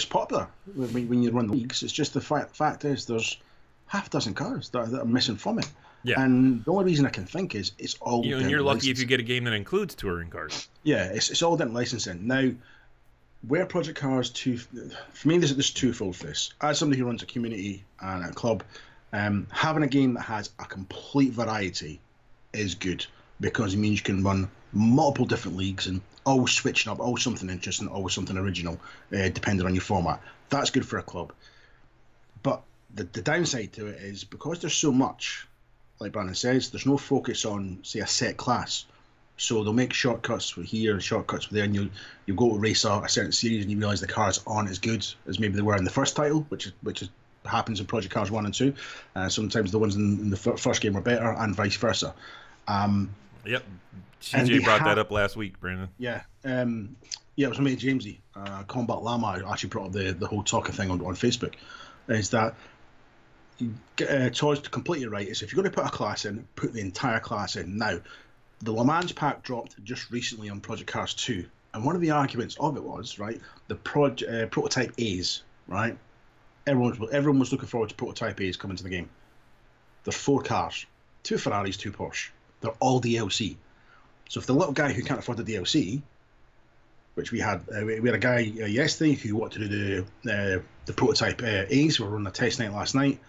popular when you run the leagues. It's just the fact is there's half a dozen cars that are missing from it. Yeah. And the only reason I can think is it's all. And you're lucky if you get a game that includes touring cars. Yeah, it's all down licensing. Now, where Project Cars 2, for me, there's twofold for this. As somebody who runs a community and a club, having a game that has a complete variety is good, because it means you can run multiple different leagues and always switching up, always something interesting, always something original, depending on your format. That's good for a club. But the downside to it is, because there's so much, like Brandon says, there's no focus on, say, a set class. So they'll make shortcuts for here and shortcuts for there, and you go to race a certain series and you realise the cars aren't as good as maybe they were in the first title, which happens in Project Cars 1 and 2. Sometimes the ones in the first game are better, and vice versa. Yep. CJ brought that up last week, Brandon. Yeah. It was mate Jamesy. Combat Llama actually brought up the whole talker thing on Facebook. Is that Todd's completely right. Is if you're going to put a class in, put the entire class in. Now, the Le Mans pack dropped just recently on Project Cars 2, and one of the arguments of it was, right, the prototype A's, right? Everyone was looking forward to prototype A's coming to the game. There's 4 cars, 2 Ferraris, 2 Porsche. They're all DLC. So if the little guy who can't afford the DLC, which we had a guy yesterday who wanted to do the prototype A's, we were on a test night last night,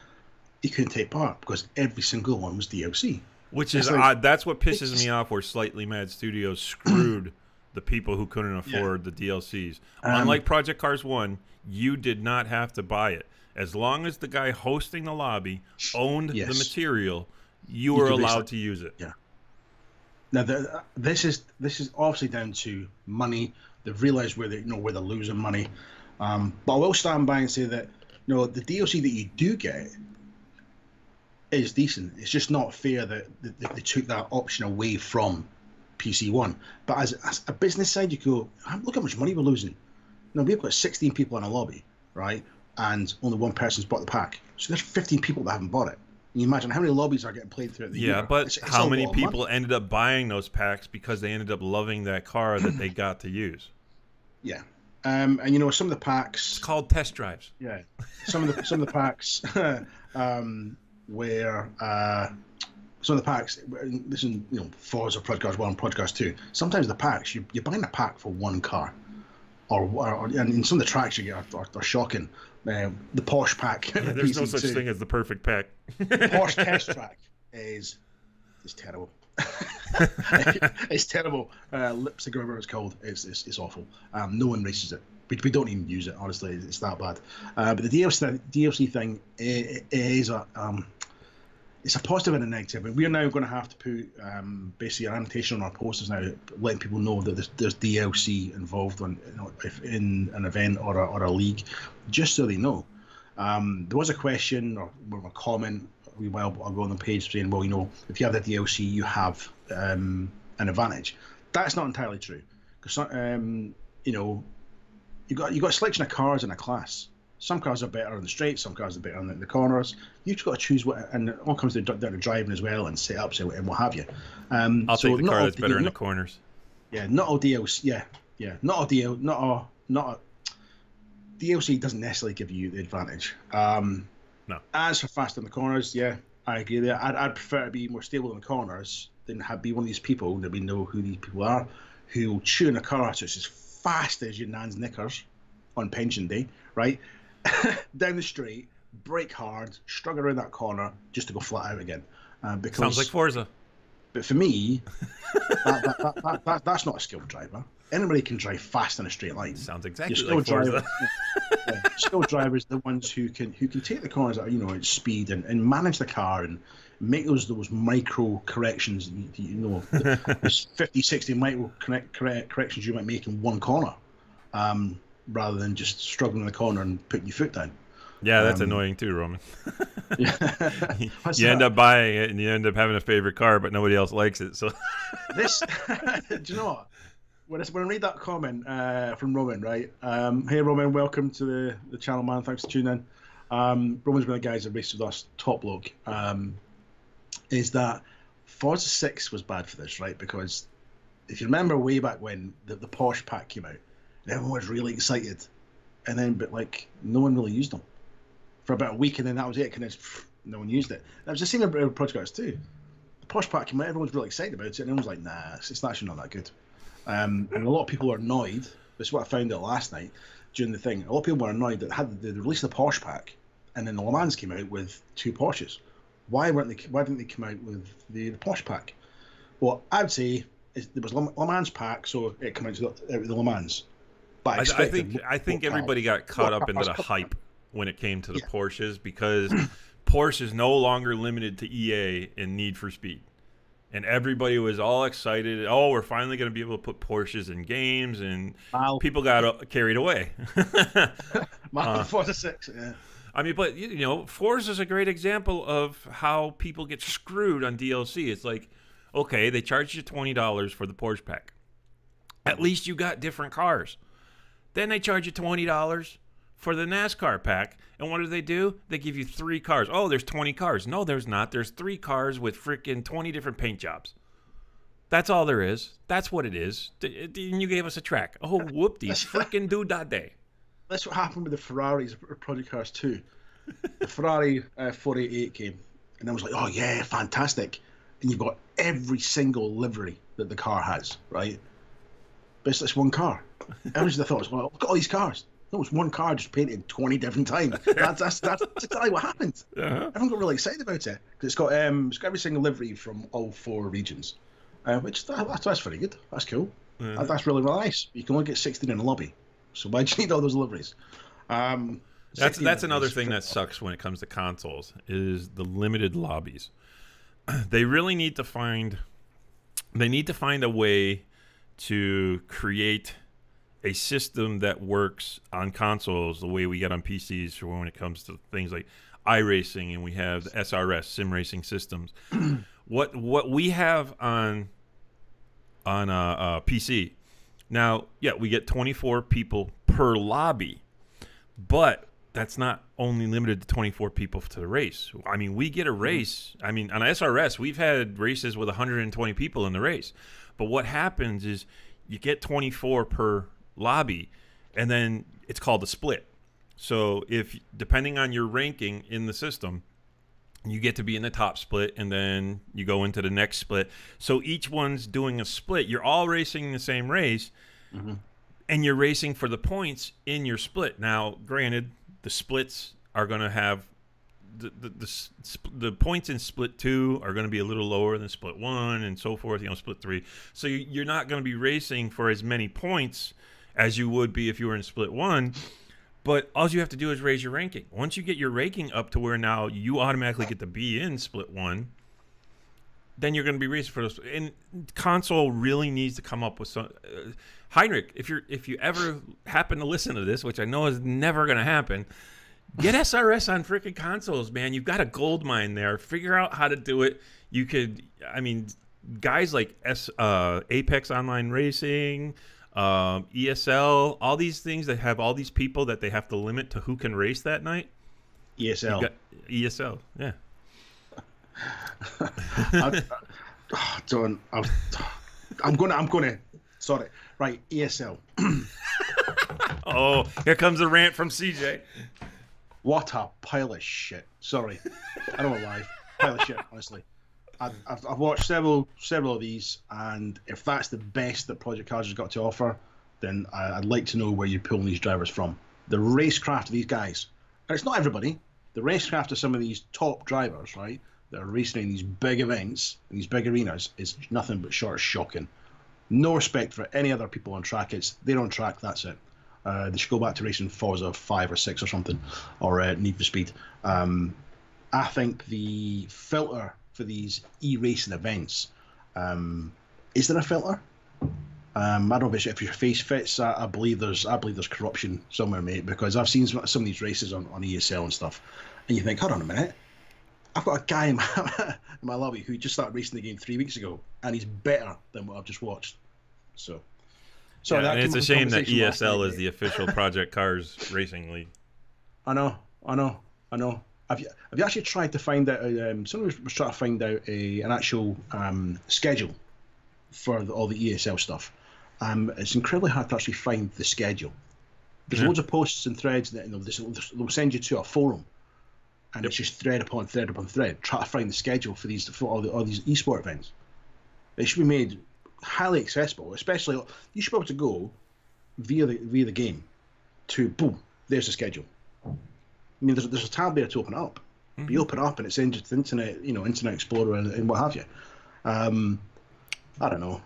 he couldn't take part because every single one was DLC. Which is odd. That's what pisses me off, where Slightly Mad Studios screwed the people who couldn't afford the DLCs. Unlike Project Cars 1, you did not have to buy it. As long as the guy hosting the lobby owned the material, you were allowed to use it. Yeah. Now, this is obviously down to money. They've realised where they're losing money. But I will stand by and say that the DLC that you do get is decent. It's just not fair that they took that option away from PC one. But as a business side, you go, look how much money we're losing. No, we've got 16 people in a lobby, right? And only one person's bought the pack. So there's 15 people that haven't bought it. Can you imagine how many lobbies are getting played throughout the year? Yeah, but it's how many people ended up buying those packs because they ended up loving that car that they got to use? Yeah. And you know, some of the packs, it's called test drives. Yeah. Some of the packs where some of the packs, this is, you know, Forza Podcast 1, Podcast 2, sometimes the packs, you're buying a pack for one car. And some of the tracks you get are shocking. The Porsche pack. Yeah, there's no such thing as the perfect pack. Porsche test track is terrible. It's terrible. Lipstick or whatever it's called. It's awful. No one races it. We don't even use it. Honestly, it's that bad. But the DLC thing is it's a positive and a negative. And we're now going to have to put basically an annotation on our posters now, letting people know that there's DLC involved if in an event or a league, just so they know. There was a question or a comment a while ago on the page saying, well, you know, if you have the DLC, you have an advantage. That's not entirely true, because you know, you got a selection of cars in a class. Some cars are better on the straights, some cars are better on the corners. You've just got to choose what, and it all comes down to driving as well and setups and what have you. I'll take the car that's better in the corners. Yeah, not all DLC. Yeah, not all DLC doesn't necessarily give you the advantage. No. As for fast in the corners, yeah, I agree there. I'd prefer to be more stable in the corners than be one of these people that we know who these people are, who will chew in a car so it's as fast as your nan's knickers on pension day, right? Down the street, brake hard, struggle around that corner just to go flat out again. Because, sounds like Forza. But for me, that's not a skilled driver. Anybody can drive fast in a straight line. Sounds exactly like Forza. Skilled drivers are the ones who can take the corners at, you know, at speed and manage the car and make those micro corrections. You know, there's 50, 60 micro corrections you might make in one corner. Rather than just struggling in the corner and putting your foot down. Yeah, that's annoying too, Roman. you end up buying it and you end up having a favorite car, but nobody else likes it. So this, do you know what? When I read that comment from Roman, right? Hey, Roman, welcome to the channel, man. Thanks for tuning in. Roman's one of the guys that raced with us, top bloke. Is that Forza 6 was bad for this, right? Because if you remember way back when the Porsche pack came out, and everyone was really excited, and then but like no one really used them for about a week, and then that was it. And no one used it. That was the same with Project too. The Porsche pack came out, everyone's really excited about it, and everyone's like, nah, it's actually not that good. And a lot of people are annoyed. This is what I found out last night during the thing. A lot of people were annoyed that they released the Porsche pack, and then the Le Mans came out with 2 Porsches. Why didn't they come out with the Porsche pack? Well, I would say there was Le Mans pack, so it came out with the Le Mans. But I think everybody got caught up into the hype when it came to the Porsches, because Porsche is no longer limited to EA and Need for Speed. And everybody was all excited. Oh, we're finally going to be able to put Porsches in games, and people got carried away. Forza 6, yeah. I mean, but, you know, Forza is a great example of how people get screwed on DLC. It's like, okay, they charged you $20 for the Porsche pack. At least you got different cars. Then they charge you $20 for the NASCAR pack. And what do? They give you 3 cars. Oh, there's 20 cars. No, there's not. There's 3 cars with freaking 20 different paint jobs. That's all there is. That's what it is. And you gave us a track. Oh, whoop-dees. Freaking do that day. That's what happened with the Ferraris Project Cars 2. The Ferrari 488 came. And I was like, oh, yeah, fantastic. And you've got every single livery that the car has, right? But it's just one car. Everyone's thought was, well, look at all these cars. No, it's one car just painted 20 different times. That's exactly what happened. Everyone got really excited about it because it's got every single livery from all 4 regions, which that's very good. That's cool. That's really, really nice. You can only get 16 in a lobby, so why do you need all those liveries? That's another thing that sucks when it comes to consoles is the limited lobbies. They really need to find a way to create a system that works on consoles the way we get on PCs for when it comes to things like iRacing, and we have the SRS sim racing systems. What we have on on PC. Now, yeah, we get 24 people per lobby, but that's not only limited to 24 people to the race. I mean, we get a race. I mean, on SRS, we've had races with 120 people in the race. But what happens is you get 24 per lobby, and then it's called a split. So if, depending on your ranking in the system, you get to be in the top split, and then you go into the next split. So each one's doing a split. You're all racing the same race, and you're racing for the points in your split. Now, granted, the splits are going to have the points in split 2 are going to be a little lower than split 1 and so forth, split 3. So you're not going to be racing for as many points as you would be if you were in split 1. But all you have to do is raise your ranking. Once you get your ranking up to where now you automatically get to be in split 1, then you're going to be racing for those. And console really needs to come up with some. Heinrich, if you ever happen to listen to this, which I know is never going to happen, get SRS on freaking consoles, man. You've got a gold mine there. Figure out how to do it. You could, I mean, guys like Apex Online Racing, ESL, all these things that have all these people that they have to limit to who can race that night. ESL, yeah. I'm gonna. Sorry, right? ESL. Oh, here comes a rant from CJ. What a pile of shit. Sorry, I don't lie. Pile of shit, honestly. I've watched several of these, and if that's the best that Project Cars has got to offer, then I'd like to know where you're pulling these drivers from. The racecraft of these guys, and it's not everybody. The racecraft of some of these top drivers, right, that are racing in these big events, in these big arenas, is nothing but short of shocking. No respect for any other people on track. They're on track. That's it. They should go back to racing Forza 5 or 6 or something, or Need for Speed. I think the filter for these e-racing events, is there a filter? I don't know if your face fits. I believe there's corruption somewhere, mate, because I've seen some of these races on ESL and stuff, and you think, hold on a minute, I've got a guy in my lobby who just started racing the game 3 weeks ago, and he's better than what I've just watched. So yeah, and it's a shame that ESL is the official Project Cars racing league. I know. Have you actually tried to find out? Someone was trying to find out an actual schedule for all the ESL stuff. It's incredibly hard to actually find the schedule. There's loads of posts and threads that they'll send you to a forum, and it's just thread upon thread upon thread. Try to find the schedule for all these esport events. It should be made highly accessible. Especially, you should be able to go via the game to boom. There's the schedule. I mean, there's a tab there to open up. But you open up and it's into the internet, Internet Explorer and what have you. I don't know.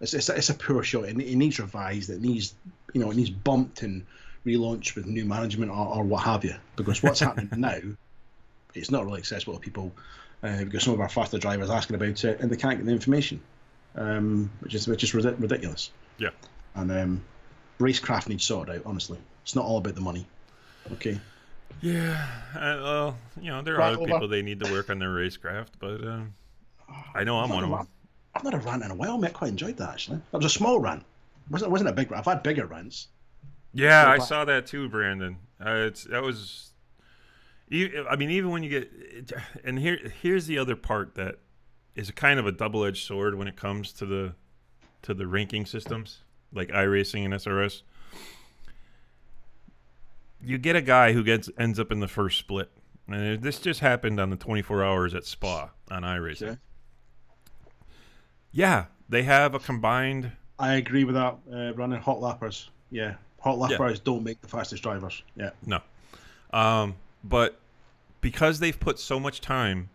It's a poor show. It needs revised. It needs bumped and relaunched with new management or what have you. Because what's happening now, it's not really accessible to people. Because some of our faster drivers are asking about it and they can't get the information, which is ridiculous. Yeah. And racecraft needs sorted out. Honestly, it's not all about the money. Okay. Yeah, well, there are other people they need to work on their racecraft, but I know I'm one of them. I've not a rant in a while, mate. I quite enjoyed that, actually. That was a small rant. It wasn't a big rant. I've had bigger rants. Yeah, I saw that too, Brandon. Even when you get, and here's the other part that is kind of a double-edged sword when it comes to the ranking systems, like iRacing and SRS. You get a guy who ends up in the first split. And this just happened on the 24 hours at Spa on iRacing. Okay. Yeah, they have a combined... I agree with that, running hot lappers. Yeah, hot lappers don't make the fastest drivers. Yeah. No. But because they've put so much time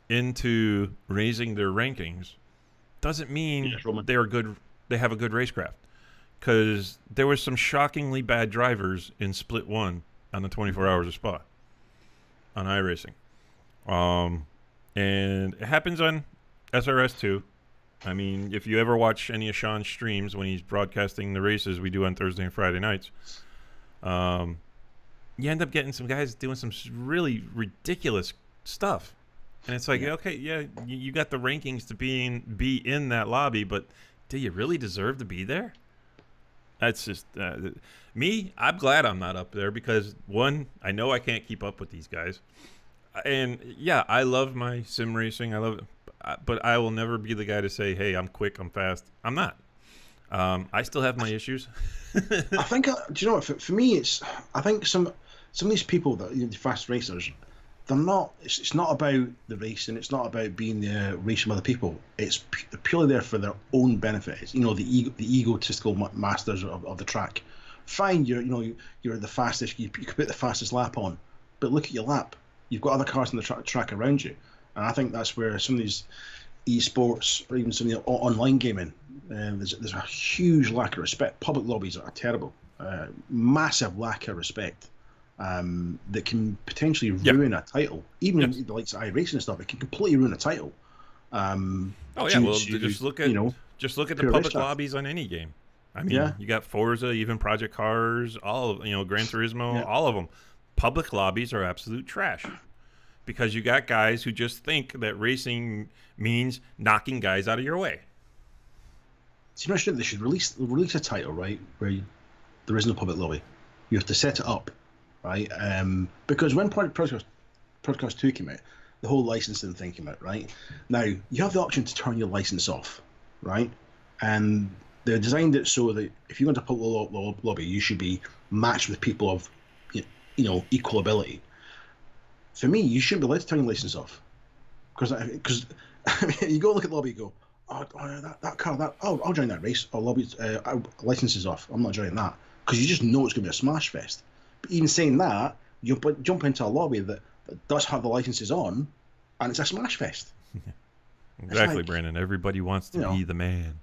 into raising their rankings, doesn't mean they have a good racecraft. Because there were some shockingly bad drivers in Split 1 on the 24 Hours of Spa on iRacing. And it happens on SRS too. I mean, if you ever watch any of Sean's streams when he's broadcasting the races we do on Thursday and Friday nights, you end up getting some guys doing some really ridiculous stuff. And it's like, okay, yeah, you got the rankings to be in that lobby, but do you really deserve to be there? That's just me. I'm glad I'm not up there because one, I know I can't keep up with these guys, and yeah, I love my sim racing. I love it, but I will never be the guy to say, "Hey, I'm quick, I'm fast." I'm not. I still have my issues. I think, do you know what? For me, I think some of these people that the fast racers, they're not. It's not about the racing. It's not about being racing with other people. It's they're purely there for their own benefit. It's, the egotistical masters of the track. Fine, you're the fastest. You can put the fastest lap on, but look at your lap. You've got other cars on the track around you, and I think that's where some of these esports or even some of the online gaming, there's a huge lack of respect. Public lobbies are terrible. Massive lack of respect. That can potentially ruin a title. Even in the likes of iRacing and stuff, it can completely ruin a title. Just look at the public lobbies on any game. I mean, you got Forza, even Project Cars, all of Gran Turismo, all of them. Public lobbies are absolute trash because you got guys who just think that racing means knocking guys out of your way. See, they should release a title, right, where there is no public lobby. You have to set it up. Right, because when Podcast 2 came out, the whole licensing thing came out. Right, now you have the option to turn your license off, right, and they designed it so that if you want to public lobby, you should be matched with people of, equal ability. For me, you shouldn't be allowed to turn your license off, because I mean, you go look at the lobby, you go, that car, I'll join that race. License is off. I'm not joining that because you just know it's going to be a smash fest. But even saying that, you jump into a lobby that does have the licenses on, and it's a smash fest. Exactly, Brandon. Everybody wants to be the man.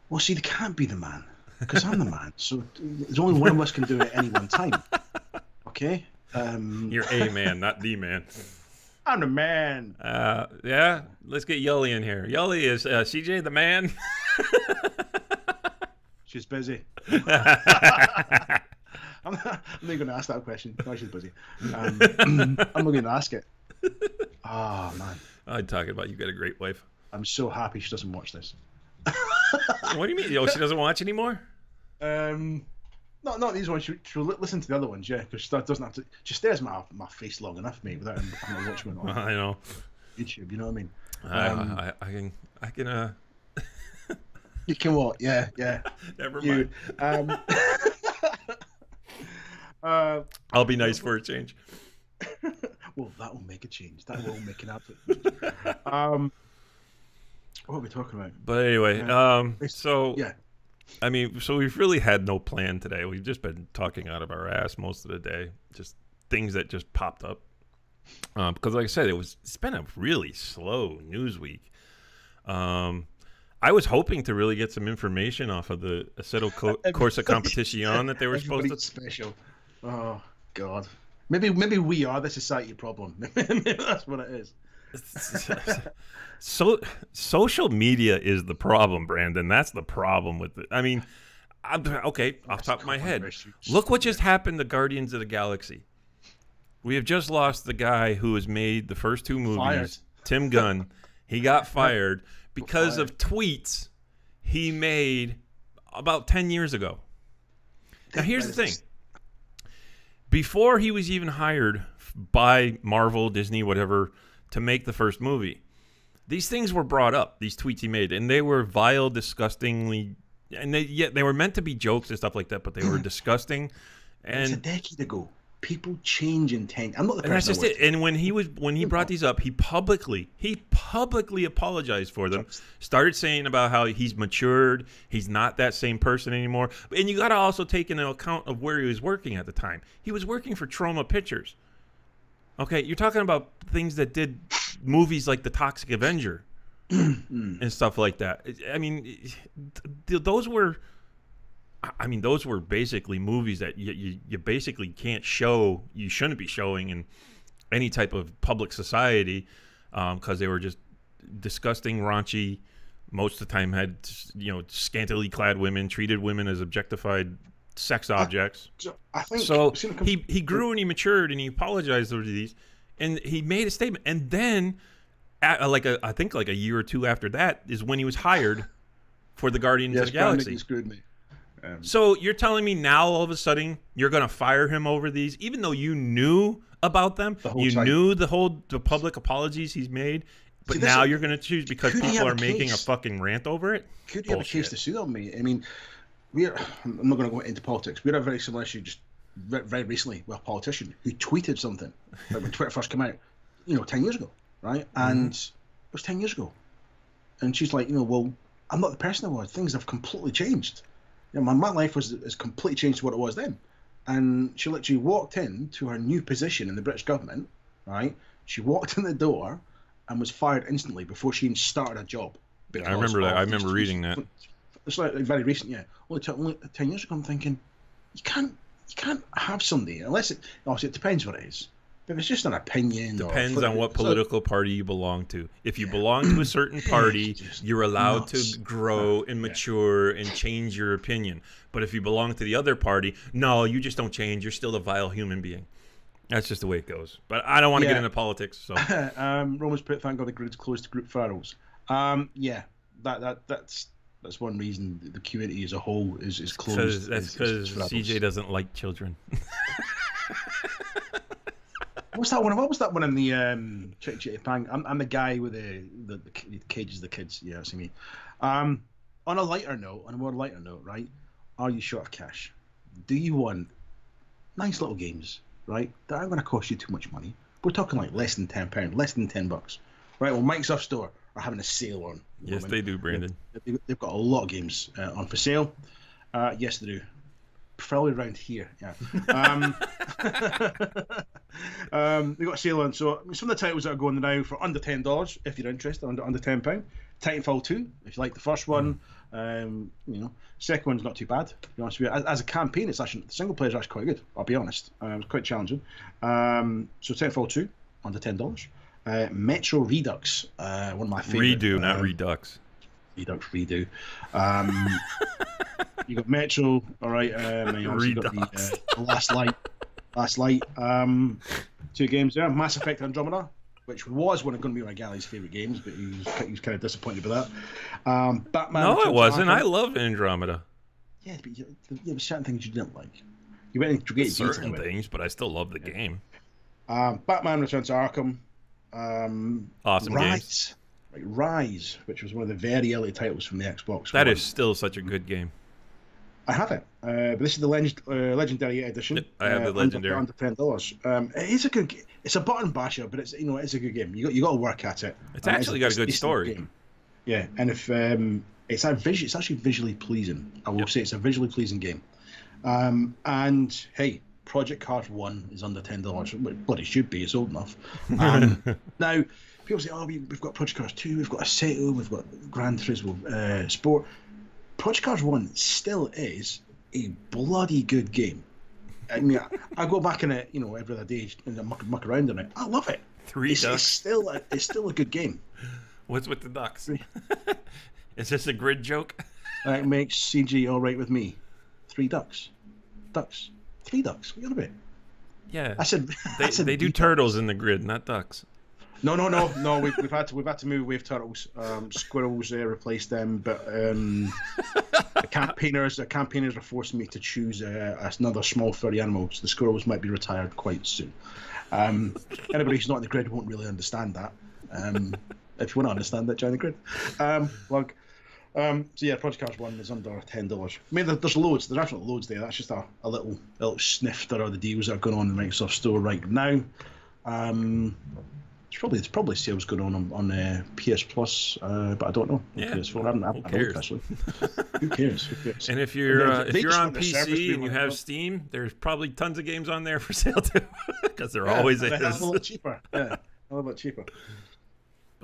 Well, see, they can't be the man because I'm the man. So there's only one of us can do it at any one time. Okay? You're a man, not the man. I'm the man. Yeah, let's get Yuli in here. Yuli, is CJ the man? She's busy. I'm not going to ask that question. No, she's busy. I'm not going to ask it. Oh, man. I'm talking about you got a great wife. I'm so happy she doesn't watch this. What do you mean? She doesn't watch anymore? Not these ones. She'll listen to the other ones, yeah, because she doesn't have to. She stares at my face long enough, mate, without having to watch me on I know. YouTube. You know what I mean? I can. You can what? Yeah. Never mind. I'll be nice for a change. Well, that will make a change. That will make an absolute change. What are we talking about? But anyway, I mean, so we've really had no plan today. We've just been talking out of our ass most of the day, just things that just popped up. Because, like I said, it's been a really slow news week. I was hoping to really get some information off of the Assetto Corsa Competition that they were supposed to. Special. Oh God. Maybe we are the society problem. Maybe that's what it is. So social media is the problem, Brandon. That's the problem with it. I mean, okay, off the top of my head, look what just happened to Guardians of the Galaxy. We have just lost the guy who has made the first two movies, fired. Tim Gunn. He got fired because of tweets he made about 10 years ago. Now, here's the thing. Before he was even hired by Marvel, Disney, whatever, to make the first movie, these things were brought up, these tweets he made, and they were vile, disgustingly, and they were meant to be jokes and stuff like that, but they were disgusting. And it's a decade ago. People change intent. I'm not the person. And that's just it. And when he brought these up, he publicly apologized for them. Started saying about how he's matured, he's not that same person anymore. And you got to also take into account of where he was working at the time. He was working for Troma Pictures. Okay, you're talking about things that did movies like The Toxic Avenger and stuff like that. I mean, those were basically movies that you basically can't show. You shouldn't be showing in any type of public society because they were just disgusting, raunchy. Most of the time had scantily clad women, treated women as objectified sex objects. I think so. He grew and he matured and he apologized over these, and he made a statement. And then, I think like a year or two after that is when he was hired for the Guardians of the Brandon Galaxy. screwed me. So you're telling me now all of a sudden you're going to fire him over these, even though you knew about them, you knew the public apologies he's made, but now you're going to choose because people are making a fucking rant over it? Could you have a case to sue on me? I mean, I'm not going to go into politics. We had a very similar issue just very recently with a politician who tweeted something like when Twitter first came out, 10 years ago, right? And it was 10 years ago. And she's like, well, I'm not the person I was. Things have completely changed. My life is completely changed to what it was then. And she literally walked into her new position in the British government, right? She walked in the door and was fired instantly before she even started a job. I remember that. I remember reading that. It's like very recent, yeah. Only 10 years ago, I'm thinking, you can't have somebody unless obviously it depends what it is. But if it's just an opinion, depends on what political party you belong to. If you belong to a certain party, you're allowed to grow and mature and change your opinion. But if you belong to the other party, no, you just don't change. You're still a vile human being. That's just the way it goes. But I don't want to get into politics. So Romans put, thank God the grid's closed to group firearms. That's one reason the community as a whole is closed. That's because CJ doesn't like children. What's that one? What was that one in the Chitty Pang? I'm the guy with the cages the kids. Yeah, that's me. On a more lighter note, right? Are you short of cash? Do you want nice little games, right? That aren't going to cost you too much money. We're talking like less than £10, less than $10, right? Well, Microsoft Store are having a sale on. Yes, they do, Brandon. They've got a lot of games on for sale. Yes, they do. Probably around here, yeah. They got a sale on. So some of the titles that are going now for under $10, if you're interested, under £10. Titanfall 2, if you like the first one. Second one's not too bad, to be honest with you. As a campaign, it's actually the single player is actually quite good. I'll be honest. It was quite challenging. So Titanfall 2, under $10. Metro Redux, one of my favorite. Redo, not Redux. Redux redo. You got Metro, all right. You got the Last Light. 2 games there. Mass Effect Andromeda, which was going to be one of Galley's favorite games, but he was kind of disappointed with that. Batman. No, it wasn't. I love Andromeda. Yeah, but there were certain things you didn't like. You went into great detail. Certain things, but I still love the game. Batman Returns to Arkham. Awesome Rise. games. Like Rise, which was one of the very early titles from the Xbox. That is still such a good game. I have it, but this is the Legendary Edition. I have the Legendary. Under $10. It is a good. It's a button basher, but it's it's a good game. You got to work at it. It's actually got a good story. Game. Yeah, and if it's actually visually pleasing. I will say it's a visually pleasing game. And hey, Project Cars 1 is under $10. But it should be. It's old enough. Now people say, "Oh, we've got Project Cars 2, we've got Assetto, we've got Gran Turismo Sport." Project Cars 1 still is a bloody good game. I mean, I go back in it, every other day and muck around in it. I love it. Ducks. It's still a good game. What's with the ducks? Is this a grid joke? That makes CG all right with me. 3 ducks. 3 ducks. What are you on about? Yeah. I said they do turtles in the grid, not ducks. No. We've had to move away with turtles. Squirrels replaced them, but the campaigners are forcing me to choose another small furry animal. So the squirrels might be retired quite soon. Anybody who's not in the grid won't really understand that. If you want to understand that, join the grid. Plug. So yeah, Project Cars 1 is under $10. I mean, there's loads. There's actually loads there. That's just a little snifter of the deals that are going on in the Microsoft Store right now. There's probably sales going on PS Plus, but I don't know. Yeah. PS4. I haven't looked, actually. Who cares? And if you're on PC and you have Steam, there's probably tons of games on there for sale too, because there always is. A little bit cheaper. Yeah, a little bit cheaper.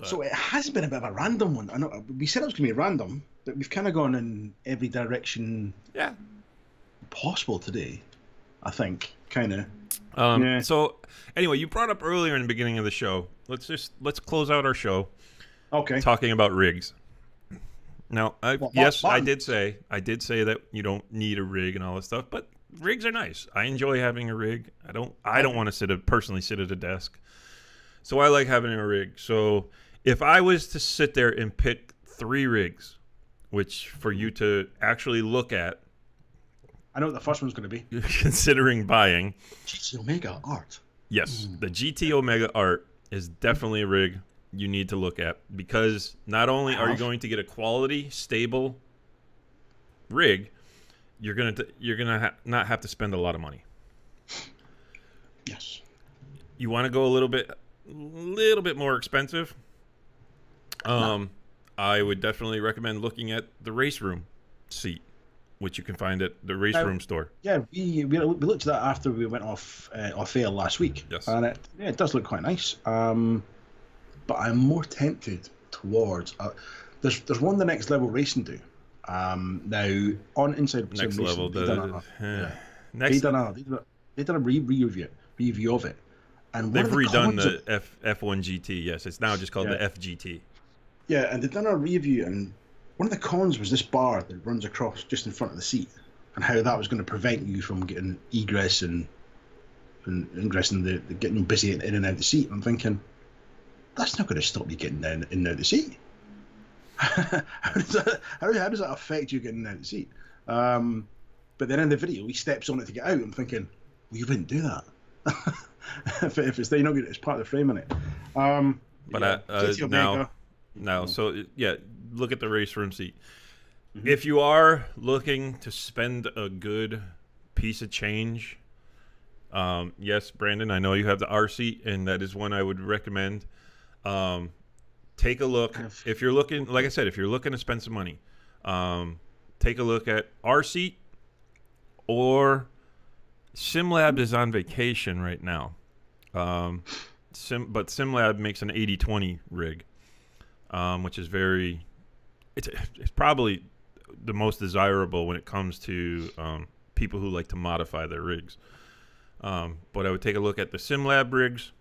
So it has been a bit of a random one. I know we said it was going to be random, but we've kind of gone in every direction possible today. I think, kind of. So anyway, you brought up earlier in the beginning of the show. Let's close out our show. Okay. Talking about rigs. Now, I did say that you don't need a rig and all this stuff, but rigs are nice. I enjoy having a rig. I don't want to personally sit at a desk, so I like having a rig. So if I was to sit there and pick 3 rigs, which for you to actually look at, I know what the first one's going to be. considering buying. GT Omega Art. Yes, the GT Omega Art is definitely a rig you need to look at, because not only are you going to get a quality, stable rig, you're gonna not have to spend a lot of money. Yes. You want to go a little bit more expensive. I would definitely recommend looking at the race room seat, which you can find at the race room store. Yeah, we looked at that after we went off air last week. Yes. And it does look quite nice. But I'm more tempted towards there's one the Next Level Racing do. Now on Inside Next Racing, Level they did a review of it, and they've redone the F1 GT. Yes, it's now just called the FGT. Yeah, and they've done a review, and one of the cons was this bar that runs across just in front of the seat, and how that was going to prevent you from getting egress and ingress in the getting busy in and out of the seat. I'm thinking, that's not going to stop you getting in and out of the seat. how does that affect you getting out of the seat? But then in the video, he steps on it to get out. I'm thinking, well, you wouldn't do that. if it's there, you're not it's part of the frame in it. So yeah, look at the race room seat. Mm-hmm. If you are looking to spend a good piece of change, yes, Brandon, I know you have the R seat, and that is one I would recommend. Take a look. If you're looking, like I said, if you're looking to spend some money, take a look at R seat, or SimLab is on vacation right now. But SimLab makes an 80/20 rig, which is it's probably the most desirable when it comes to people who like to modify their rigs. But I would take a look at the SimLab rigs,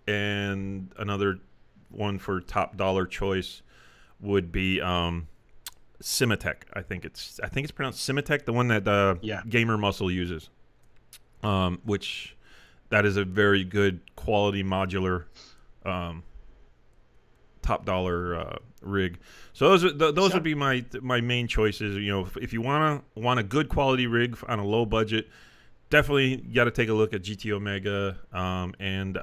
and another one for top dollar choice would be Cimatech. I think it's pronounced Cimatech, the one that Gamer Muscle uses. Which that is a very good quality modular top dollar rig. So those would be my main choices. You know, if you want a good quality rig on a low budget, definitely got to take a look at GT Omega and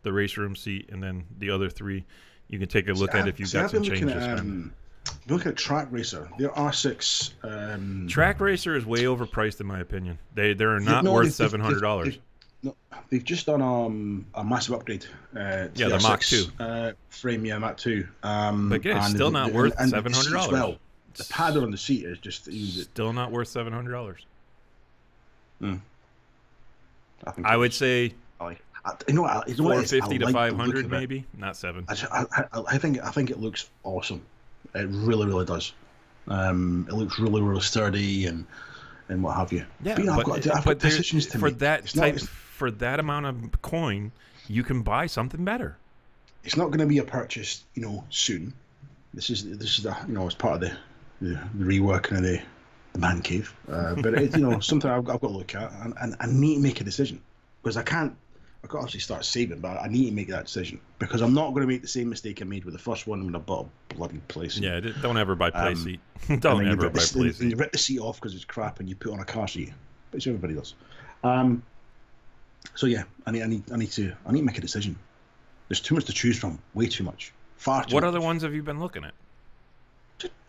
the race room seat, and then the other three you can take a look at if you've got some change to spend. Look at Track Racer. Their R6. Track Racer is way overpriced in my opinion. They're not worth $700. They've just done a massive upgrade. To the Mach 2 frame, Mach 2. But again, it's still not worth $700. Well, the paddle on the seat is just still not worth $700. I would say. You know what? 450 to 500 maybe, not $700. I think it looks awesome. It really, really does. It looks really, really sturdy and what have you. Yeah, I've got decisions to make. For that amount of coin, you can buy something better. It's not going to be a purchase, soon. This is as part of the reworking of the man cave. But it's something I've got to look at, and I need to make a decision, because I can't obviously start saving, but I need to make that decision, because I'm not going to make the same mistake I made with the first one when I bought a bloody place. Yeah, don't ever buy play seat. Don't ever buy play seat. You rip the seat off because it's crap, and you put on a car seat, which everybody does. So yeah, I need to make a decision. There's too much to choose from. Way too much. Far too much. What other ones have you been looking at?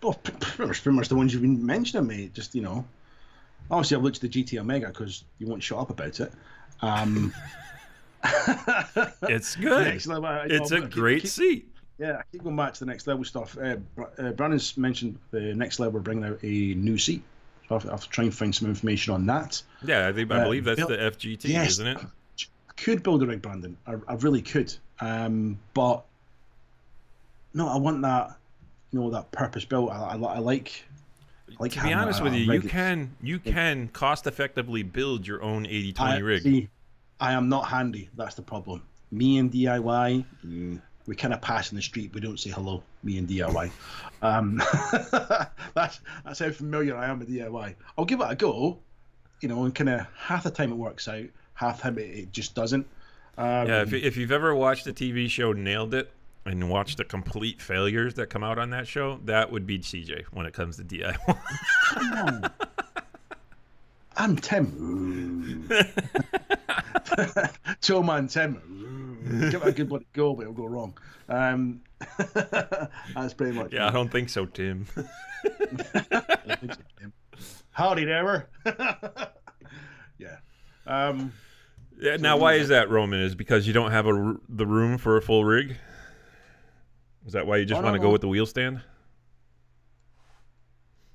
Pretty much the ones you've been mentioning, mate. Just obviously I've looked at the GT Omega because you won't shut up about it. It's good. It's a great seat. Yeah, I keep going back to the Next Level stuff. Brandon's mentioned the Next Level bringing out a new seat. So I'll have to try and find some information on that. Yeah, I believe that's the FGT, yes, isn't it? I could build a rig, Brandon. I really could. But no, I want that. That purpose built. I like. To be honest with you, you can cost effectively build your own 80/20 rig. See, I am not handy. That's the problem. Me and DIY, we kind of pass in the street. We don't say hello. Me and DIY. That's how familiar I am with DIY. I'll give it a go, and kind of half the time it works out, half the time it just doesn't. If you've ever watched the TV show Nailed It, and watch the complete failures that come out on that show, that would be CJ when it comes to DIY. Come on. I'm Tim. Two man Tim. Give it a good bloody go, but it'll go wrong. That's pretty much. Yeah, I don't think so, Tim. Howdy, there. Yeah. Yeah. Now, why is that, Roman? Is because you don't have the room for a full rig? Is that why you just want to go with the wheel stand?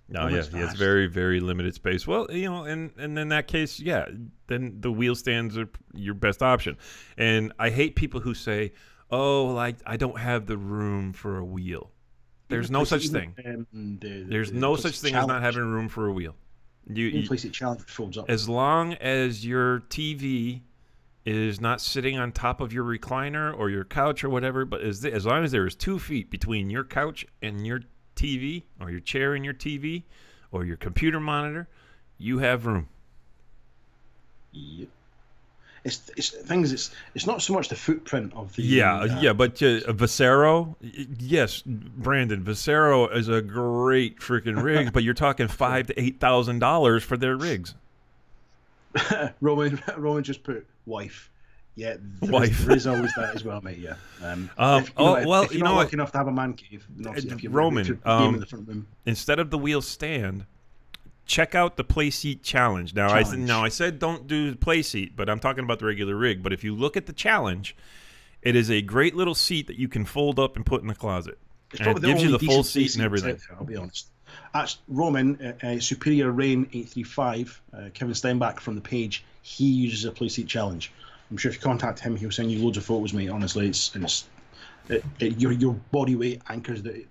No, yeah, it's very, very limited space. Well, you know, and in that case, yeah, then the wheel stands are your best option. And I hate people who say, "Oh, like I don't have the room for a wheel." There's no such thing. There's no such thing as not having room for a wheel. You place it challenge folds up. As long as your TV is not sitting on top of your recliner or your couch or whatever, but as long as there is 2 feet between your couch and your TV, or your chair and your TV, or your computer monitor, you have room. Yep. It's not so much the footprint of the but Vicero, yes, Brandon, Vicero is a great freaking rig, but you're talking $5,000 to $8,000 for their rigs. Roman just put wife. Yeah, wife. There is always that as well, mate. Yeah. If you're not lucky enough to have a man cave, if you're Roman, in the front room. Instead of the wheel stand, check out the play seat challenge. Now, I said don't do the play seat, but I'm talking about the regular rig. But if you look at the challenge, it is a great little seat that you can fold up and put in the closet. And it gives you the full seat and everything. I'll be honest. That's Roman, Superior Rain 835, Kevin Steinbach from the page. He uses a play seat challenge. I'm sure if you contact him, he'll send you loads of photos, mate. Honestly, your body weight anchors it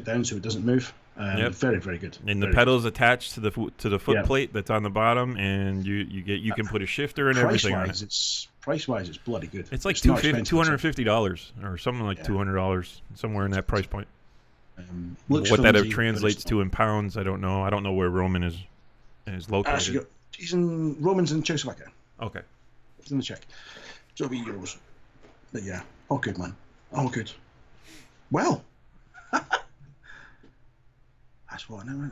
down so it doesn't move. Very, very good. And the pedals attached to the foot plate that's on the bottom, and you can put a shifter and everything on it. Price-wise, it's bloody good. It's like $250 or something like $200, somewhere in that price point. What that translates to in pounds, I don't know. I don't know where Roman is located. Roman's in Czechoslovakia. Okay. He's in the Czech. So it'll be euros. But yeah, all good, man. All good. Well. That's what I know.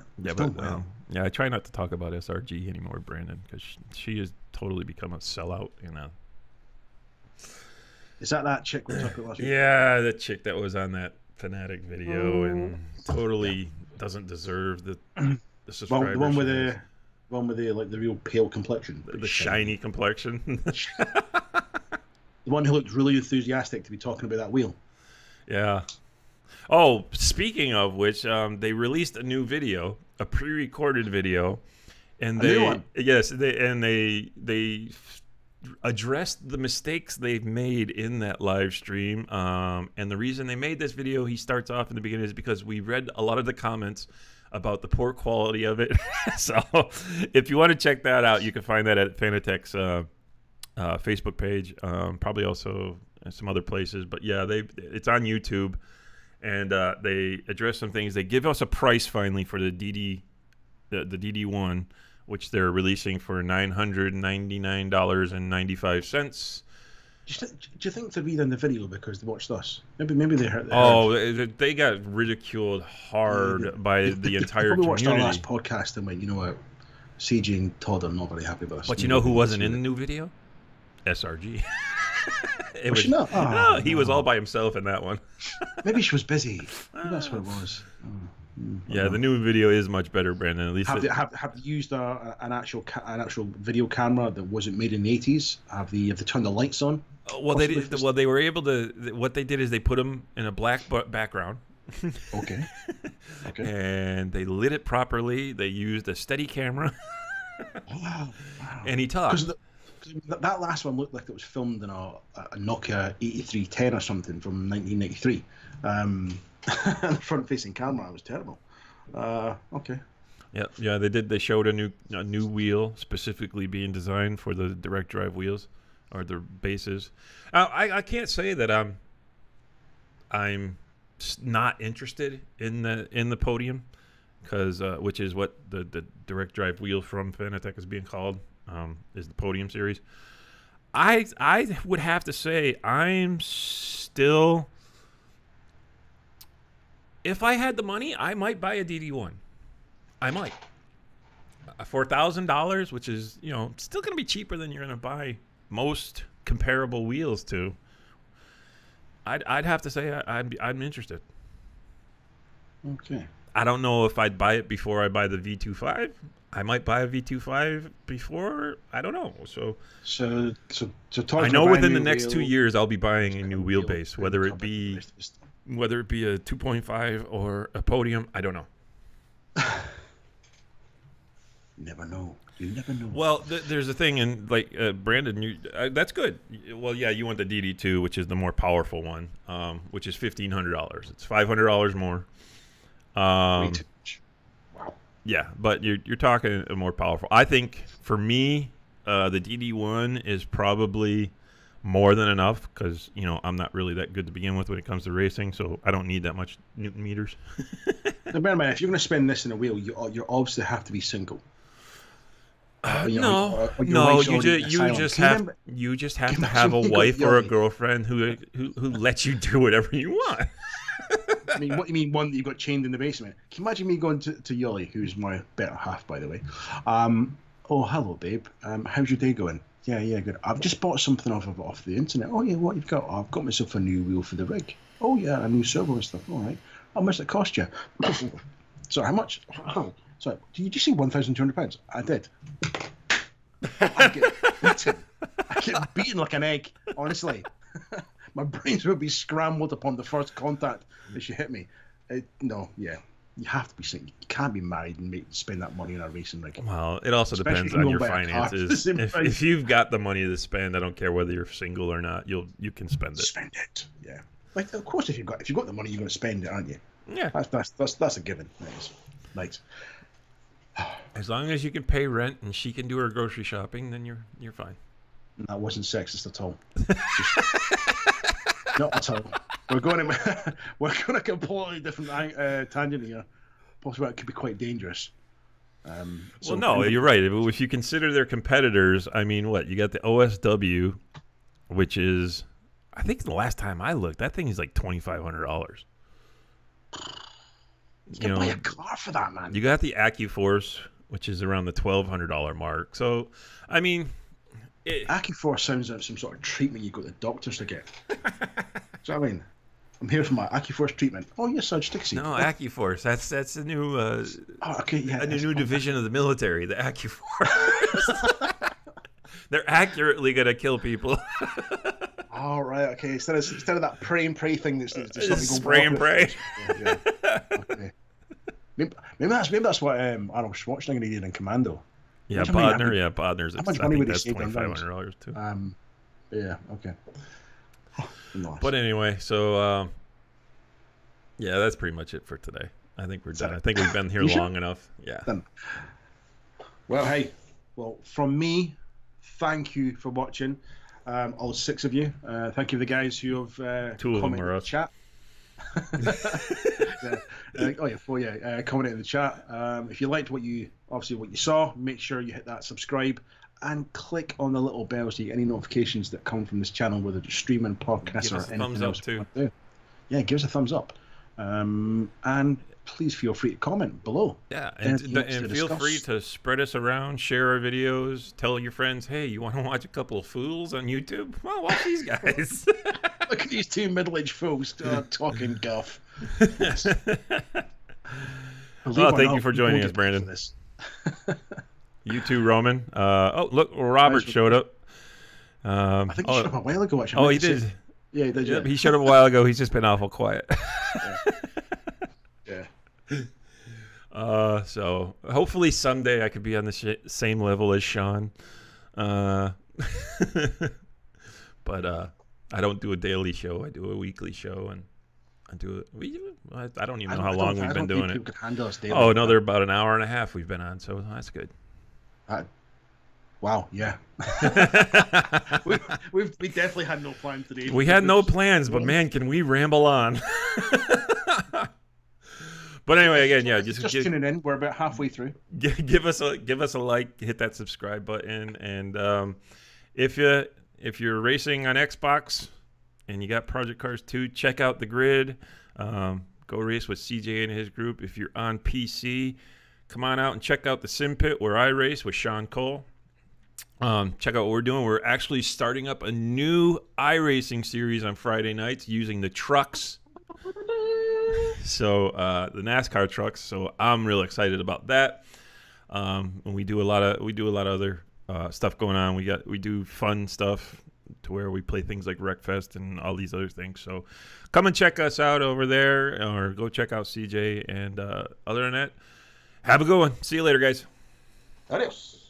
Yeah, I try not to talk about SRG anymore, Brandon, because she has totally become a sellout. Is that chick we talked about last week? Yeah, the chick that was on that Fanatic video and totally doesn't deserve the subscribers. The one with the real pale complexion, the shiny complexion. The one who looked really enthusiastic to be talking about that wheel. Yeah. Oh, speaking of which, they released a new video, a pre-recorded video, and they addressed the mistakes they've made in that live stream. And the reason they made this video, he starts off in the beginning, is because we read a lot of the comments about the poor quality of it. So if you want to check that out, you can find that at Fanatec's Facebook page, probably also some other places. But yeah, it's on YouTube. And they address some things. They give us a price finally for the DD1, which they're releasing for $999.95. Do you think they're reading the video because they watched us? Maybe they heard. They got ridiculed hard by the entire community. Watched our last podcast and went, you know what, CG and Todd are not very happy with us. But you know who wasn't in the new video? SRG. No, he was all by himself in that one. Maybe she was busy. Maybe that's what it was. Yeah, the new video is much better, Brandon. At least have they used an actual video camera that wasn't made in the 80s? Have they turned the lights on? Well, they did. Well, they were able to. What they did is they put them in a black background. Okay. And they lit it properly. They used a steady camera. Wow. And he talked. That last one looked like it was filmed in a Nokia 8310 or something from 1993. The front-facing camera was terrible. Okay. Yeah. They did. They showed a new wheel specifically being designed for the direct drive wheels, or the bases. I can't say that I'm not interested in the podium, because which is what the direct drive wheel from Fanatec is being called. Is the podium series. I would have to say I'm still if I had the money, I might buy a DD1. I might. $4,000, which is, you know, still going to be cheaper than you're going to buy most comparable wheels to. I'd have to say I'm interested. Okay. I don't know if I'd buy it before I buy the V25. I might buy a V25 before. I don't know. So I know within the next 2 years I'll be buying a new wheelbase, whether it be a 2.5 or a podium. I don't know. Never know. You never know. Well, there's a thing, and like Brandon, that's good. Well, yeah, you want the DD2, which is the more powerful one, which is $1,500. It's $500 more. Wow. Yeah, but you're talking a more powerful. I think for me, the DD1 is probably more than enough because, you know, I'm not really that good to begin with when it comes to racing, so I don't need that much Newton meters. Now, bear in mind, if you're going to spend this in a wheel, you obviously have to be single. No, you just have to have a wife or a girlfriend who lets you do whatever you want. I mean, what do you mean one that you've got chained in the basement? Can you imagine me going to Yuli, who's my better half, by the way? Oh, hello, babe. How's your day going? Yeah, good. I've just bought something off the internet. Oh, yeah, what you've got? Oh, I've got myself a new wheel for the rig. Oh, yeah, a new servo and stuff. All right. How much did it cost you? Sorry, how much? Sorry, did you just say £1,200? I did. I get beaten. I get beaten like an egg, honestly. My brains would be scrambled upon the first contact that she hit me. You have to be single. You can't be married and spend that money on a racing rig. Well, it also depends on your finances. If you've got the money to spend, I don't care whether you're single or not. You can spend it. Spend it, yeah. Like, of course, if you've got the money, you're going to spend it, aren't you? Yeah, that's a given. Nice. As long as you can pay rent and she can do her grocery shopping, then you're fine. That wasn't sexist at all. Not at all. We're going a completely different tangent here. Possibly it could be quite dangerous. Well, no, you're right. If you consider their competitors, I mean, what you got the OSW, which is, I think the last time I looked, that thing is like $2,500. You can buy a car for that, man. You got the AccuForce, which is around the $1,200 mark. So, I mean, AccuForce sounds like some sort of treatment you go to the doctors to get. So I mean, I'm here for my AccuForce treatment. Oh yes, I'd stick seat. No, AccuForce. That's a new a new division of the military, the AccuForce. They're accurately gonna kill people. All right, okay. Instead of that pray and pray thing that's spray and pray. Yeah. Okay. Maybe that's what Arnold Schwarzenegger did in Commando. Yeah, Bodner's. How much money would he that's save? $2,500 too. Yeah. Okay. Nice. But anyway, so yeah, that's pretty much it for today. I think we're done. I think we've been here long enough. Yeah. Done. Well, from me, thank you for watching. All 6 of you. Thank you to the guys who have 2 of them are in the us. chat. Comment in the chat. If you liked what you saw, make sure you hit that subscribe and click on the little bell so you get any notifications that come from this channel, whether it's streaming, podcast, or anything else. Too. Yeah, give us a thumbs up. And please feel free to comment below. Yeah, and feel free to spread us around, share our videos, tell your friends, hey, you want to watch a couple of fools on YouTube? Well, watch these guys. Look at these 2 middle-aged fools talking guff. Yes. Well, thank you for joining us, Brandon. You too, Roman. Oh, look, Robert showed up. I think he showed up a while ago, actually. Oh, he did? Yeah, he did. Yep, he showed up a while ago. He's just been awful quiet. Yeah. So hopefully someday I could be on the same level as Sean. But I don't do a daily show. I do a weekly show, and I do it. I don't even know how long we've been doing it. Oh, no, they're about an hour and a half we've been on, so that's good. Wow, yeah. we definitely had no plan today. We had no plans, but man, can we ramble on? But anyway, again, yeah, just tuning in. We're about halfway through. Give us a like, hit that subscribe button, and if you're racing on Xbox and you got Project Cars 2, check out the grid. Go race with CJ and his group. If you're on PC, come on out and check out the Sim Pit where I race with Sean Cole. Check out what we're doing. We're actually starting up a new iRacing series on Friday nights using the trucks. So the NASCAR trucks. So I'm real excited about that. And we do a lot of other stuff going on. We do fun stuff to where we play things like Wreckfest and all these other things. So come and check us out over there, or go check out CJ. And other than that, have a good one. See you later, guys. Adios.